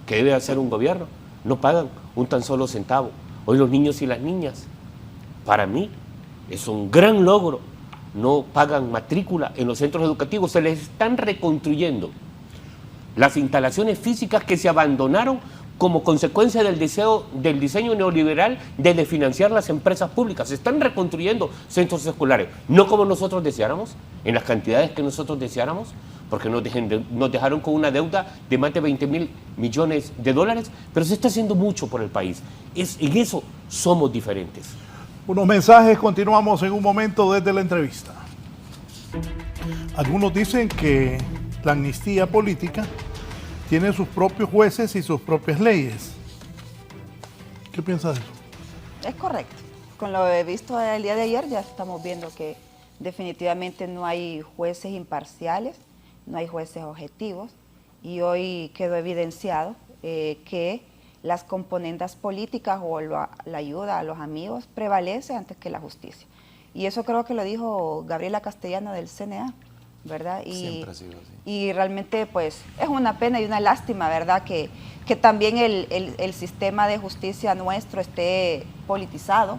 que debe hacer un gobierno, no pagan un tan solo centavo. Hoy los niños y las niñas, para mí, es un gran logro, no pagan matrícula en los centros educativos, se les están reconstruyendo las instalaciones físicas que se abandonaron como consecuencia del diseño neoliberal de desfinanciar las empresas públicas. Se están reconstruyendo centros escolares, no como nosotros deseáramos, en las cantidades que nosotros deseáramos, porque nos dejaron con una deuda de más de 20.000 millones de dólares, pero se está haciendo mucho por el país. En eso somos diferentes. Unos mensajes, continuamos en un momento desde la entrevista. Algunos dicen que la amnistía política tiene sus propios jueces y sus propias leyes. ¿Qué piensas de eso? Es correcto. Con lo he visto el día de ayer ya estamos viendo que definitivamente no hay jueces imparciales, no hay jueces objetivos, y hoy quedó evidenciado que las componendas políticas o la ayuda a los amigos prevalece antes que la justicia. Y eso creo que lo dijo Gabriela Castellano del CNA, ¿verdad? Siempre ha sido así. Y realmente pues es una pena y una lástima, ¿verdad? Que también el sistema de justicia nuestro esté politizado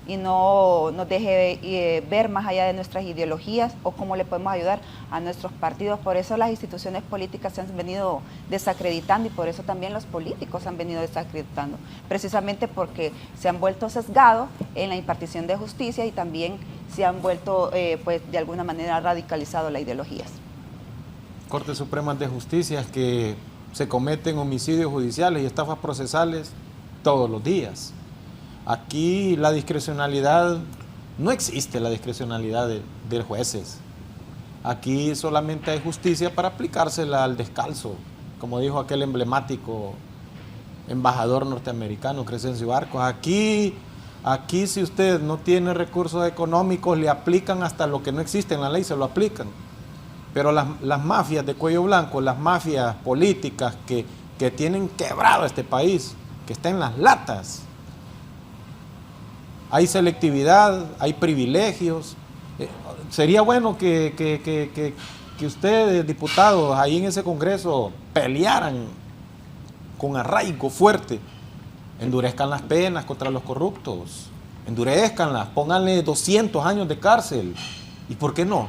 y no nos deje ver más allá de nuestras ideologías o cómo le podemos ayudar a nuestros partidos. Por eso las instituciones políticas se han venido desacreditando y por eso también los políticos se han venido desacreditando, precisamente porque se han vuelto sesgados en la impartición de justicia y también se han vuelto pues de alguna manera radicalizado las ideologías. Cortes Supremas de Justicia, es que se cometen homicidios judiciales y estafas procesales todos los días. Aquí la discrecionalidad, no existe la discrecionalidad de jueces. Aquí solamente hay justicia para aplicársela al descalzo, como dijo aquel emblemático embajador norteamericano, Crescencio Barcos. Aquí si usted no tiene recursos económicos, le aplican hasta lo que no existe en la ley, se lo aplican. Pero las mafias de cuello blanco, las mafias políticas que tienen quebrado este país, que está en las latas, hay selectividad, hay privilegios. Sería bueno que ustedes, diputados, ahí en ese Congreso pelearan con arraigo fuerte, endurezcan las penas contra los corruptos, endurezcanlas, pónganle 200 años de cárcel. ¿Y por qué no?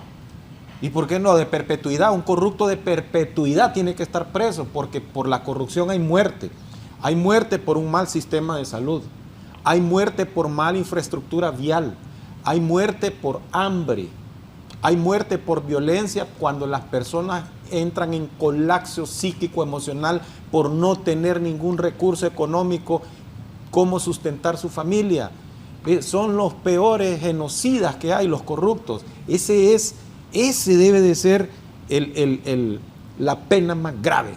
¿Y por qué no? De perpetuidad, un corrupto de perpetuidad tiene que estar preso, porque por la corrupción hay muerte. Hay muerte por un mal sistema de salud, hay muerte por mala infraestructura vial, hay muerte por hambre, hay muerte por violencia cuando las personas entran en colapso psíquico emocional por no tener ningún recurso económico cómo sustentar su familia. Son los peores genocidas que hay, los corruptos. Ese debe de ser la pena más grave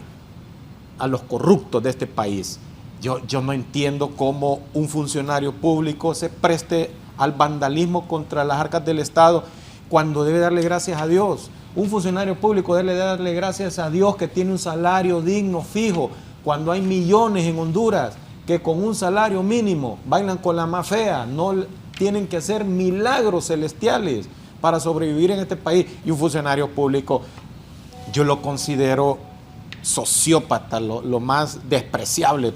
a los corruptos de este país. Yo no entiendo cómo un funcionario público se preste al vandalismo contra las arcas del Estado cuando debe darle gracias a Dios. Un funcionario público debe darle gracias a Dios que tiene un salario digno, fijo, cuando hay millones en Honduras que con un salario mínimo bailan con la más fea, no tienen que hacer milagros celestiales para sobrevivir en este país. Y un funcionario público, yo lo considero sociópata, lo más despreciable,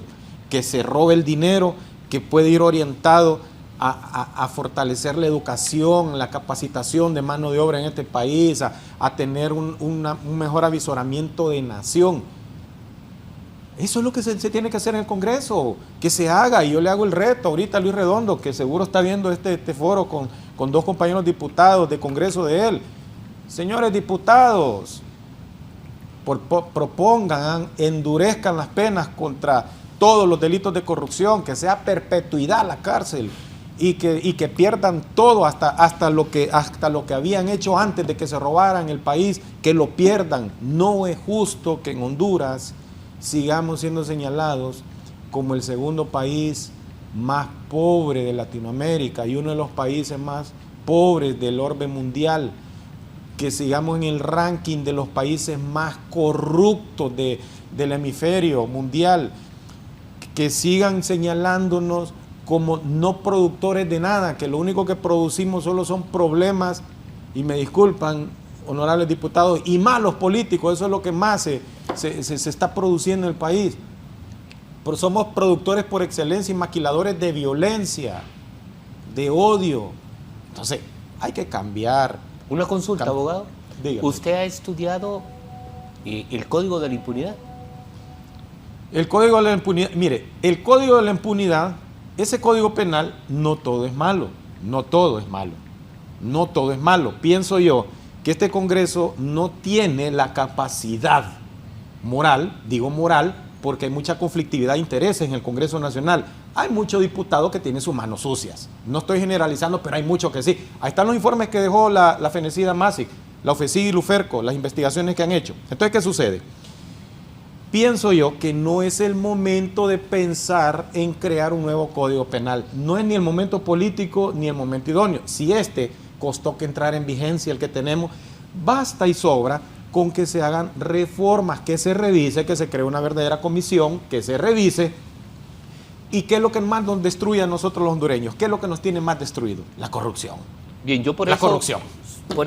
que se robe el dinero, que puede ir orientado a fortalecer la educación, la capacitación de mano de obra en este país, a tener un mejor avisoramiento de nación. Eso es lo que se tiene que hacer en el Congreso, que se haga. Y yo le hago el reto ahorita a Luis Redondo, que seguro está viendo este foro con dos compañeros diputados de Congreso de él. Señores diputados, propongan, endurezcan las penas contra todos los delitos de corrupción, que sea perpetuidad la cárcel y que pierdan todo hasta lo que habían hecho antes de que se robaran el país, que lo pierdan. No es justo que en Honduras sigamos siendo señalados como el segundo país más pobre de Latinoamérica y uno de los países más pobres del orbe mundial, que sigamos en el ranking de los países más corruptos del hemisferio mundial, que sigan señalándonos como no productores de nada, que lo único que producimos solo son problemas, y me disculpan, honorables diputados, y malos políticos. Eso es lo que más se está produciendo en el país. Pero somos productores por excelencia y maquiladores de violencia, de odio. Entonces, hay que cambiar. Una consulta, abogado. Dígame. ¿Usted ha estudiado el Código de la Impunidad? El Código de la Impunidad, mire, el Código de la Impunidad, ese Código Penal, no todo es malo, no todo es malo, no todo es malo. Pienso yo que este Congreso no tiene la capacidad moral, digo moral, porque hay mucha conflictividad de intereses en el Congreso Nacional. Hay muchos diputados que tienen sus manos sucias. No estoy generalizando, pero hay muchos que sí. Ahí están los informes que dejó la fenecida Masic, la OFECIG y Luferco, las investigaciones que han hecho. Entonces, ¿qué sucede? Pienso yo que no es el momento de pensar en crear un nuevo Código Penal. No es ni el momento político ni el momento idóneo. Si costó que entrar en vigencia el que tenemos, basta y sobra con que se hagan reformas, que se revise, que se cree una verdadera comisión, que se revise. ¿Y qué es lo que más nos destruye a nosotros los hondureños? ¿Qué es lo que nos tiene más destruido? La corrupción. Bien, yo por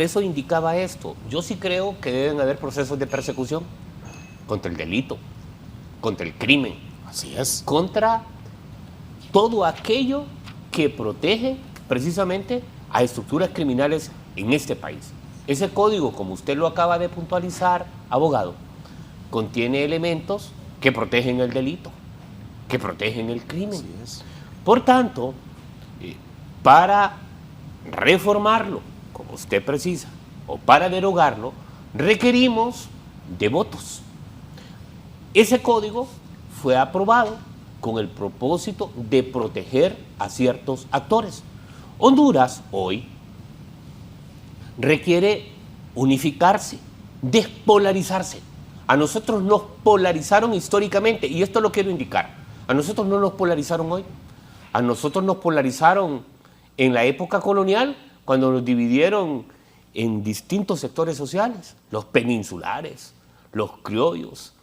eso indicaba esto. Yo sí creo que deben haber procesos de persecución contra el delito, contra el crimen. Así es. Contra todo aquello que protege precisamente a estructuras criminales en este país. Ese código, como usted lo acaba de puntualizar, abogado, contiene elementos que protegen el delito, que protegen el crimen. Así es. Por tanto, para reformarlo, como usted precisa, o para derogarlo, requerimos de votos. Ese código fue aprobado con el propósito de proteger a ciertos actores. Honduras hoy requiere unificarse, despolarizarse. A nosotros nos polarizaron históricamente, y esto lo quiero indicar. A nosotros no nos polarizaron hoy. A nosotros nos polarizaron en la época colonial, cuando nos dividieron en distintos sectores sociales, los peninsulares, los criollos,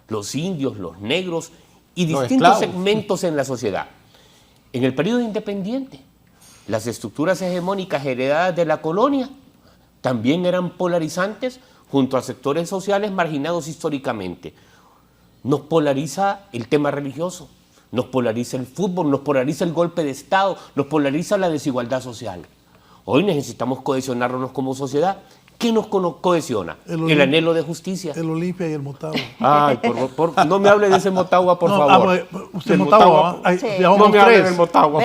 los indios, los negros y distintos segmentos en la sociedad. En el periodo independiente, las estructuras hegemónicas heredadas de la colonia también eran polarizantes junto a sectores sociales marginados históricamente. Nos polariza el tema religioso, nos polariza el fútbol, nos polariza el golpe de Estado, nos polariza la desigualdad social. Hoy necesitamos cohesionarnos como sociedad. ¿Qué nos cohesiona? El anhelo de justicia. El Olimpia y el Motagua. Ay, no me hable de ese Motagua, por favor. Usted Motagua, sí. No me hable del Motagua.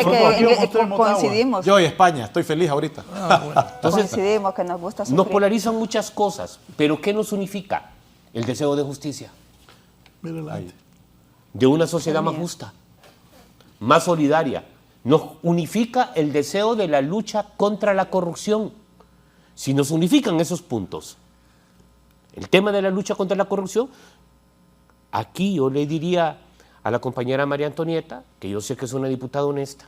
Coincidimos. Yo y España, estoy feliz ahorita. Bueno. Entonces, coincidimos que nos gusta sufrir. Nos polarizan muchas cosas, pero ¿qué nos unifica? El deseo de justicia. De una sociedad más justa, más solidaria. Nos unifica el deseo de la lucha contra la corrupción. Si nos unifican esos puntos, el tema de la lucha contra la corrupción, aquí yo le diría a la compañera María Antonieta, que yo sé que es una diputada honesta,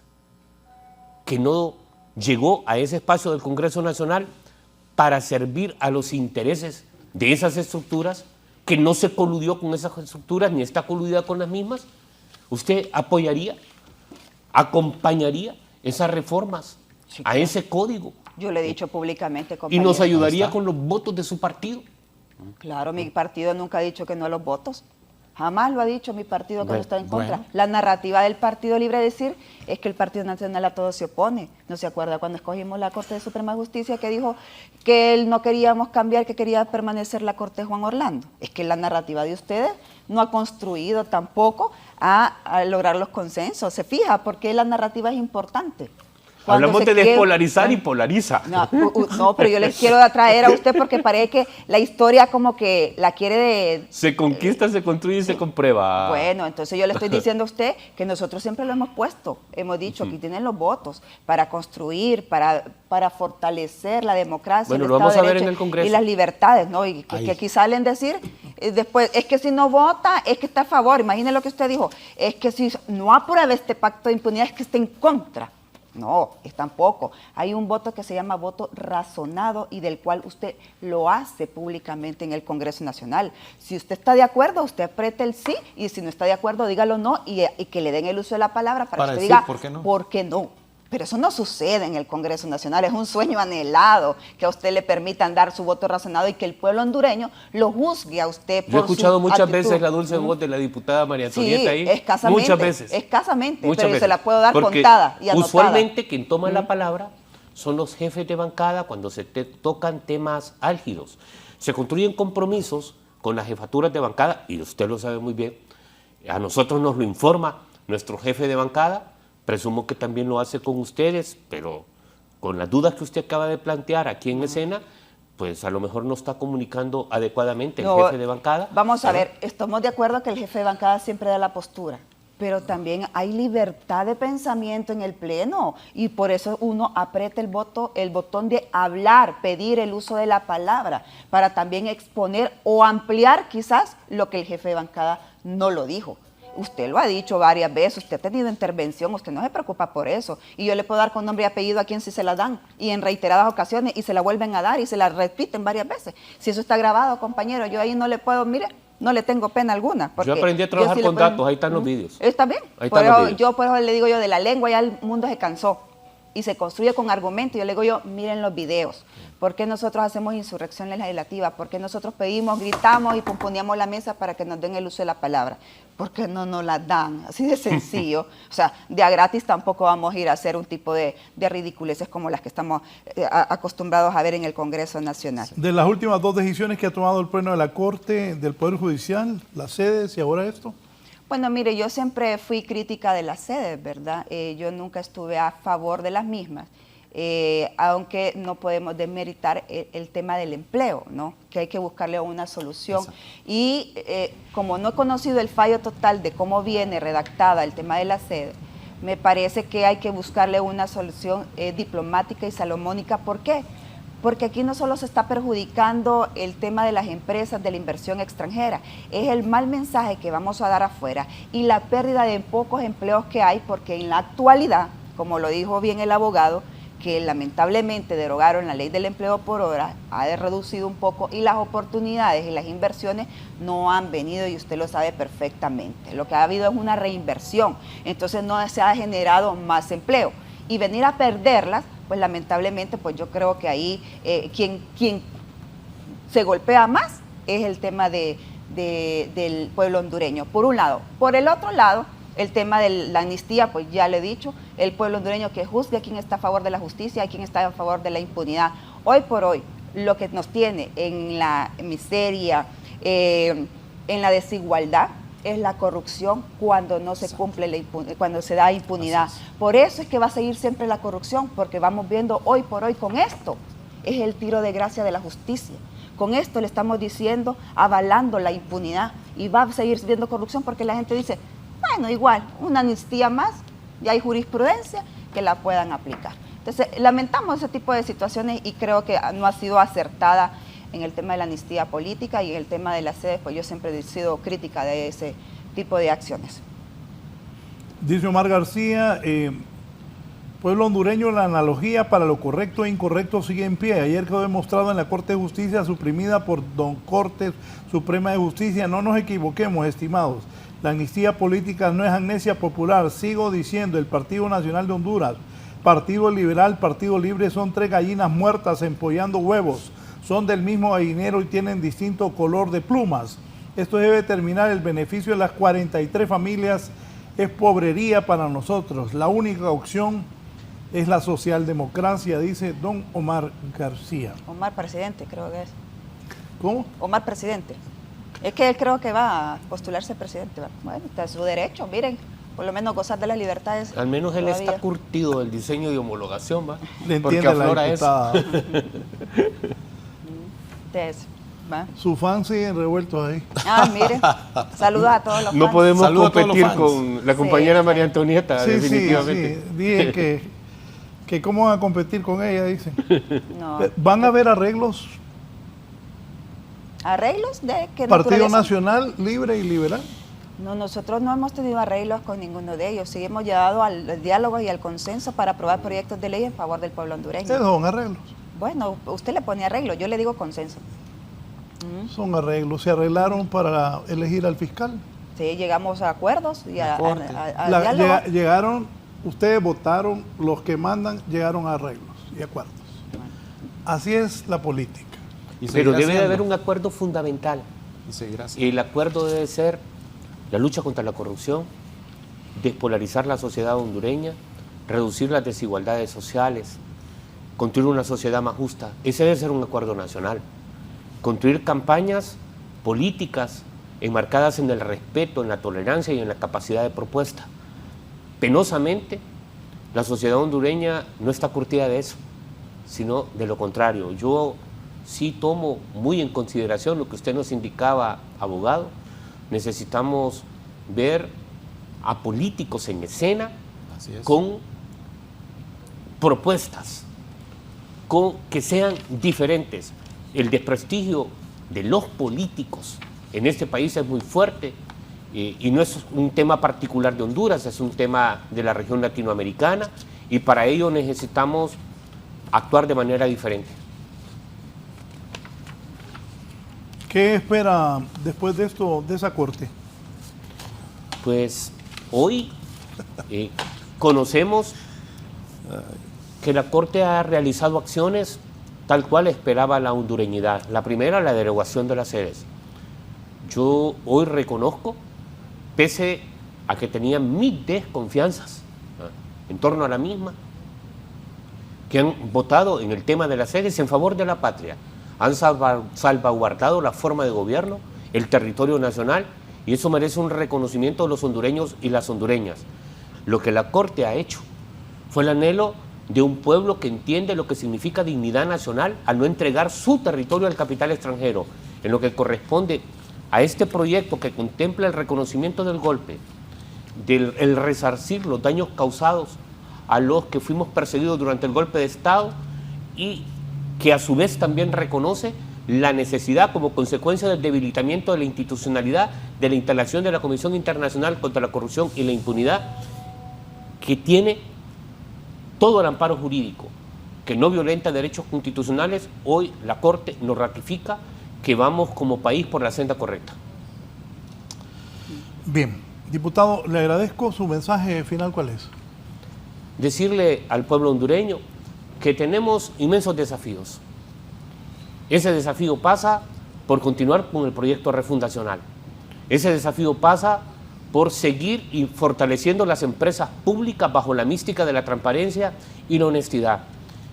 que no llegó a ese espacio del Congreso Nacional para servir a los intereses de esas estructuras, que no se coludió con esas estructuras ni está coludida con las mismas. ¿Usted apoyaría, acompañaría esas reformas a ese código? Yo le he dicho públicamente, ¿Y compañero. nos ayudaría con los votos de su partido? Claro, mi partido nunca ha dicho que no a los votos. Jamás lo ha dicho mi partido que no está en contra. Bueno. La narrativa del Partido Libre Decir es que el Partido Nacional a todo se opone. ¿No se acuerda cuando escogimos la Corte de Suprema Justicia que dijo que él no queríamos cambiar, que quería permanecer la Corte de Juan Orlando? Es que la narrativa de ustedes no ha construido tampoco a lograr los consensos. ¿Se fija? Porque la narrativa es importante. Hablamos de despolarizar y polariza. No, pero yo les quiero atraer a usted porque parece que la historia como que la quiere Se conquista, se construye y se comprueba. Bueno, entonces yo le estoy diciendo a usted que nosotros siempre lo hemos puesto. Hemos dicho, aquí tienen los votos para construir, para fortalecer la democracia, Bueno, el lo Estado vamos de a ver Derecho en el Congreso. y las libertades, ¿no? Y que aquí salen a decir después, es que si no vota, es que está a favor. Imagine lo que usted dijo, es que si no aprueba este pacto de impunidad, es que está en contra. No, es tampoco. Hay un voto que se llama voto razonado y del cual usted lo hace públicamente en el Congreso Nacional. Si usted está de acuerdo, usted apriete el sí, y si no está de acuerdo, dígalo no y que le den el uso de la palabra para que usted decir diga por qué no. Pero eso no sucede en el Congreso Nacional, es un sueño anhelado que a usted le permitan dar su voto razonado y que el pueblo hondureño lo juzgue a usted por su Yo he escuchado muchas actitud. veces la dulce voz de la diputada María Antonieta Sí, ahí. escasamente. Muchas veces. Escasamente, Muchas pero yo veces. se la puedo dar Porque contada y anotada. usualmente quien toma la palabra son los jefes de bancada cuando se tocan temas álgidos. Se construyen compromisos con las jefaturas de bancada, y usted lo sabe muy bien, a nosotros nos lo informa nuestro jefe de bancada, presumo que también lo hace con ustedes, pero con las dudas que usted acaba de plantear aquí en escena, pues a lo mejor no está comunicando adecuadamente el jefe de bancada. Vamos a ver, estamos de acuerdo que el jefe de bancada siempre da la postura, pero también hay libertad de pensamiento en el Pleno y por eso uno aprieta el botón de hablar, pedir el uso de la palabra, para también exponer o ampliar quizás lo que el jefe de bancada no lo dijo. Usted lo ha dicho varias veces, usted ha tenido intervención, usted no se preocupa por eso. Y yo le puedo dar con nombre y apellido a quien sí se la dan, y en reiteradas ocasiones, y se la vuelven a dar, y se la repiten varias veces. Si eso está grabado, compañero, yo ahí no le puedo, mire, no le tengo pena alguna. Yo aprendí a trabajar con datos, ahí están los vídeos. Está bien, por eso le digo yo, de la lengua ya el mundo se cansó. Y se construye con argumentos. Yo le digo yo, miren los videos. ¿Por qué nosotros hacemos insurrección legislativa? ¿Por qué nosotros pedimos, gritamos y pomponíamos la mesa para que nos den el uso de la palabra? ¿Por qué no nos la dan? Así de sencillo. O sea, de a gratis tampoco vamos a ir a hacer un tipo de ridiculeces como las que estamos acostumbrados a ver en el Congreso Nacional. De las últimas dos decisiones que ha tomado el Pleno de la Corte, del Poder Judicial, las sedes y ahora esto. Bueno, mire, yo siempre fui crítica de las sedes, ¿verdad? Yo nunca estuve a favor de las mismas, aunque no podemos demeritar el tema del empleo, ¿no? Que hay que buscarle una solución. Exacto. Y como no he conocido el fallo total de cómo viene redactada el tema de la sede, me parece que hay que buscarle una solución diplomática y salomónica. ¿Por qué? porque aquí no solo se está perjudicando el tema de las empresas, de la inversión extranjera, es el mal mensaje que vamos a dar afuera y la pérdida de pocos empleos que hay, porque en la actualidad, como lo dijo bien el abogado, que lamentablemente derogaron la ley del empleo por hora, ha reducido un poco y las oportunidades y las inversiones no han venido, y usted lo sabe perfectamente. Lo que ha habido es una reinversión, entonces no se ha generado más empleo. Y venir a perderlas, pues lamentablemente, pues yo creo que ahí quien se golpea más es el tema del pueblo hondureño, por un lado. Por el otro lado, el tema de la amnistía, pues ya le he dicho, el pueblo hondureño que juzgue a quien está a favor de la justicia, a quien está a favor de la impunidad. Hoy por hoy, lo que nos tiene en la miseria, en la desigualdad, es la corrupción cuando no se cumple cuando se da impunidad. Por eso es que va a seguir siempre la corrupción, porque vamos viendo hoy por hoy con esto, es el tiro de gracia de la justicia. Con esto le estamos diciendo, avalando la impunidad, y va a seguir viendo corrupción porque la gente dice, bueno, igual, una amnistía más, ya hay jurisprudencia que la puedan aplicar. Entonces, lamentamos ese tipo de situaciones y creo que no ha sido acertada en el tema de la amnistía política, y en el tema de las sedes, pues yo siempre he sido crítica de ese tipo de acciones. Dice Omar García, pueblo hondureño, la analogía para lo correcto e incorrecto sigue en pie. Ayer quedó demostrado en la Corte de Justicia, suprimida por Don Corte Suprema de Justicia. No nos equivoquemos, estimados. La amnistía política no es amnesia popular. Sigo diciendo, el Partido Nacional de Honduras, Partido Liberal, Partido Libre son tres gallinas muertas empollando huevos. Son del mismo gallinero y tienen distinto color de plumas. Esto debe terminar. El beneficio de las 43 familias es pobrería para nosotros. La única opción es la socialdemocracia, dice don Omar García. Omar Presidente, creo que es. ¿Cómo? Omar Presidente. Es que él creo que va a postularse presidente. Bueno, está en su derecho, miren, por lo menos gozar de las libertades. Al menos él todavía está curtido del diseño de homologación, ¿va? Le Porque entiende la aflora diputada. Entonces, ¿va? Sus fans siguen revueltos ahí. Mire, saludos a todos los No fans. podemos Saludos a todos los competir fans. con la compañera María Antonieta, Sí, definitivamente. sí. Dije que cómo van a competir con ella, dicen. No. ¿Van a haber arreglos? ¿Arreglos de qué Partido naturaleza? Nacional, Libre y Liberal. No, nosotros no hemos tenido arreglos con ninguno de ellos. Sí hemos llegado al diálogo y al consenso para aprobar proyectos de ley en favor del pueblo hondureño. Esos son arreglos. Bueno, usted le pone arreglo, yo le digo consenso. Son arreglos. Se arreglaron para elegir al fiscal. Sí, llegamos a acuerdos y a La- diálogo. llegaron, ustedes votaron, los que mandan llegaron a arreglos y acuerdos. Así es la política. Y Pero seguirá debe de siendo. haber un acuerdo fundamental. Y seguirá siendo. Y el acuerdo debe ser la lucha contra la corrupción, despolarizar la sociedad hondureña, reducir las desigualdades sociales, construir una sociedad más justa. Ese debe ser un acuerdo nacional. Construir campañas políticas enmarcadas en el respeto, en la tolerancia y en la capacidad de propuesta. Penosamente, la sociedad hondureña no está curtida de eso, sino de lo contrario. Yo sí tomo muy en consideración lo que usted nos indicaba, abogado. Necesitamos ver a políticos en escena Así es. con propuestas, que sean diferentes. El desprestigio de los políticos en este país es muy fuerte y no es un tema particular de Honduras, es un tema de la región latinoamericana, y para ello necesitamos actuar de manera diferente. ¿Qué espera después de esto, de esa corte? Pues hoy conocemos que la Corte ha realizado acciones tal cual esperaba la hondureñidad. La primera, la derogación de las sedes. Yo hoy reconozco, pese a que tenía mis desconfianzas en torno a la misma, que han votado en el tema de las sedes en favor de la patria. Han salvaguardado la forma de gobierno, el territorio nacional, y eso merece un reconocimiento de los hondureños y las hondureñas. Lo que la Corte ha hecho fue el anhelo de un pueblo que entiende lo que significa dignidad nacional al no entregar su territorio al capital extranjero, en lo que corresponde a este proyecto que contempla el reconocimiento del golpe, el resarcir los daños causados a los que fuimos perseguidos durante el golpe de Estado y que a su vez también reconoce la necesidad, como consecuencia del debilitamiento de la institucionalidad, de la instalación de la Comisión Internacional contra la Corrupción y la Impunidad, que tiene todo el amparo jurídico, que no violenta derechos constitucionales. Hoy la Corte nos ratifica que vamos como país por la senda correcta. Bien, diputado, le agradezco. Su mensaje final, ¿cuál es? Decirle al pueblo hondureño que tenemos inmensos desafíos. Ese desafío pasa por continuar con el proyecto refundacional. Ese desafío pasa por seguir y fortaleciendo las empresas públicas bajo la mística de la transparencia y la honestidad.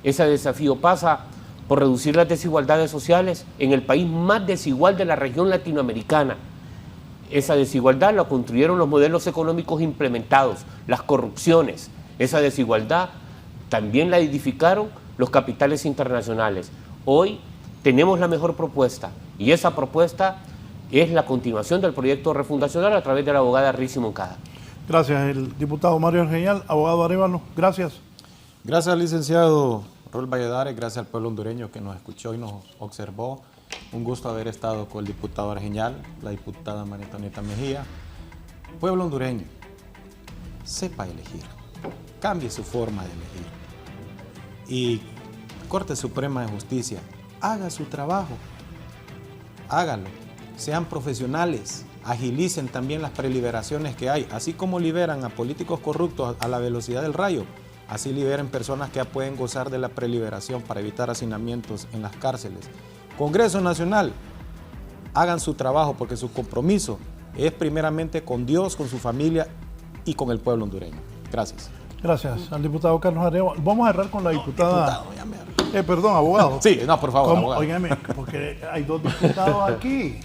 Ese desafío pasa por reducir las desigualdades sociales en el país más desigual de la región latinoamericana. Esa desigualdad la construyeron los modelos económicos implementados, las corrupciones. Esa desigualdad también la edificaron los capitales internacionales. Hoy tenemos la mejor propuesta, y esa propuesta es la continuación del proyecto refundacional a través de la abogada Rizzi Moncada. Gracias, el diputado Mario Argeñal. Abogado Arévalo, gracias. Gracias al licenciado Raúl Valladares, gracias al pueblo hondureño que nos escuchó y nos observó. Un gusto haber estado con el diputado Argeñal, la diputada María Antonieta Mejía. Pueblo hondureño, sepa elegir, cambie su forma de elegir. Y Corte Suprema de Justicia, haga su trabajo, hágalo, sean profesionales, agilicen también las preliberaciones que hay, así como liberan a políticos corruptos a la velocidad del rayo, así liberen personas que ya pueden gozar de la preliberación para evitar hacinamientos en las cárceles. Congreso Nacional, hagan su trabajo porque su compromiso es primeramente con Dios, con su familia y con el pueblo hondureño. Gracias. Gracias al diputado Carlos Arévalo. Vamos a cerrar con la diputada. Diputado, ya me arreglo. Perdón, abogado. Sí, no, por favor, abogado. Óigame, porque hay dos diputados aquí.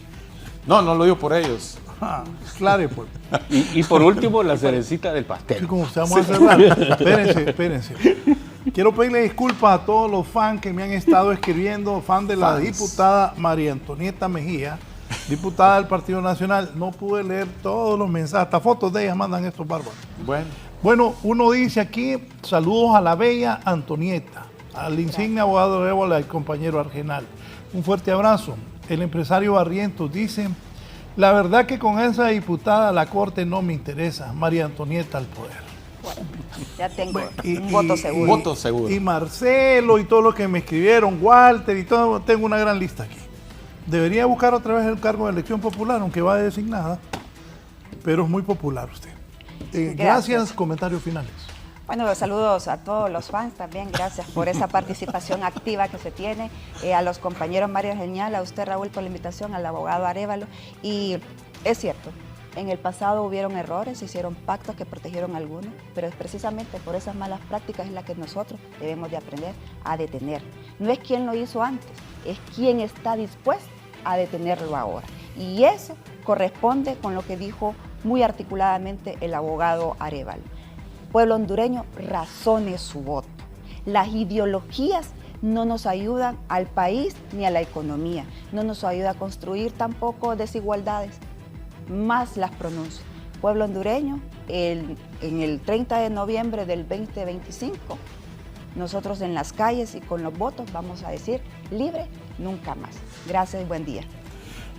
No, no lo digo por ellos. Ah, claro, pues. Y por último, la cerecita del pastel. Sí, como usted, vamos a cerrar. Espérense. Quiero pedirle disculpas a todos los fans que me han estado escribiendo, fan de la diputada María Antonieta Mejía, diputada del Partido Nacional. No pude leer todos los mensajes, hasta fotos de ellas mandan estos bárbaros. Bueno, uno dice aquí, saludos a la bella Antonieta, al insigne abogado Arévalo, al compañero Argenal. Un fuerte abrazo. El empresario Barrientos dice, la verdad que con esa diputada la Corte no me interesa, María Antonieta al poder. Bueno, ya tengo un voto seguro. Voto seguro. Y Marcelo y todos los que me escribieron, Walter y todo, tengo una gran lista aquí. Debería buscar otra vez el cargo de elección popular, aunque va designada, pero es muy popular usted. Gracias, comentarios finales. Bueno, saludos a todos los fans también, gracias por esa participación activa que se tiene, a los compañeros Mario Argeñal, a usted Raúl por la invitación, al abogado Arévalo. Y es cierto, en el pasado hubieron errores, se hicieron pactos que protegieron a algunos, pero es precisamente por esas malas prácticas es la que nosotros debemos de aprender a detener. No es quien lo hizo antes, es quien está dispuesto a detenerlo ahora. Y eso corresponde con lo que dijo muy articuladamente el abogado Arévalo. Pueblo hondureño, razone su voto. Las ideologías no nos ayudan al país ni a la economía, no nos ayuda a construir tampoco desigualdades, más las pronuncio. Pueblo hondureño, en el 30 de noviembre del 2025, nosotros en las calles y con los votos vamos a decir libre nunca más. Gracias y buen día.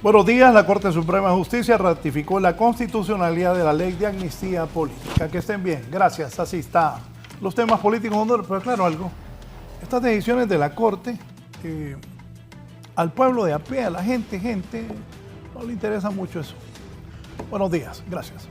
Buenos días, la Corte Suprema de Justicia ratificó la constitucionalidad de la ley de amnistía política. Que estén bien, gracias, así está. Los temas políticos en Honduras, pero claro algo, estas decisiones de la Corte, al pueblo de a pie, a la gente, no le interesa mucho eso. Buenos días, gracias.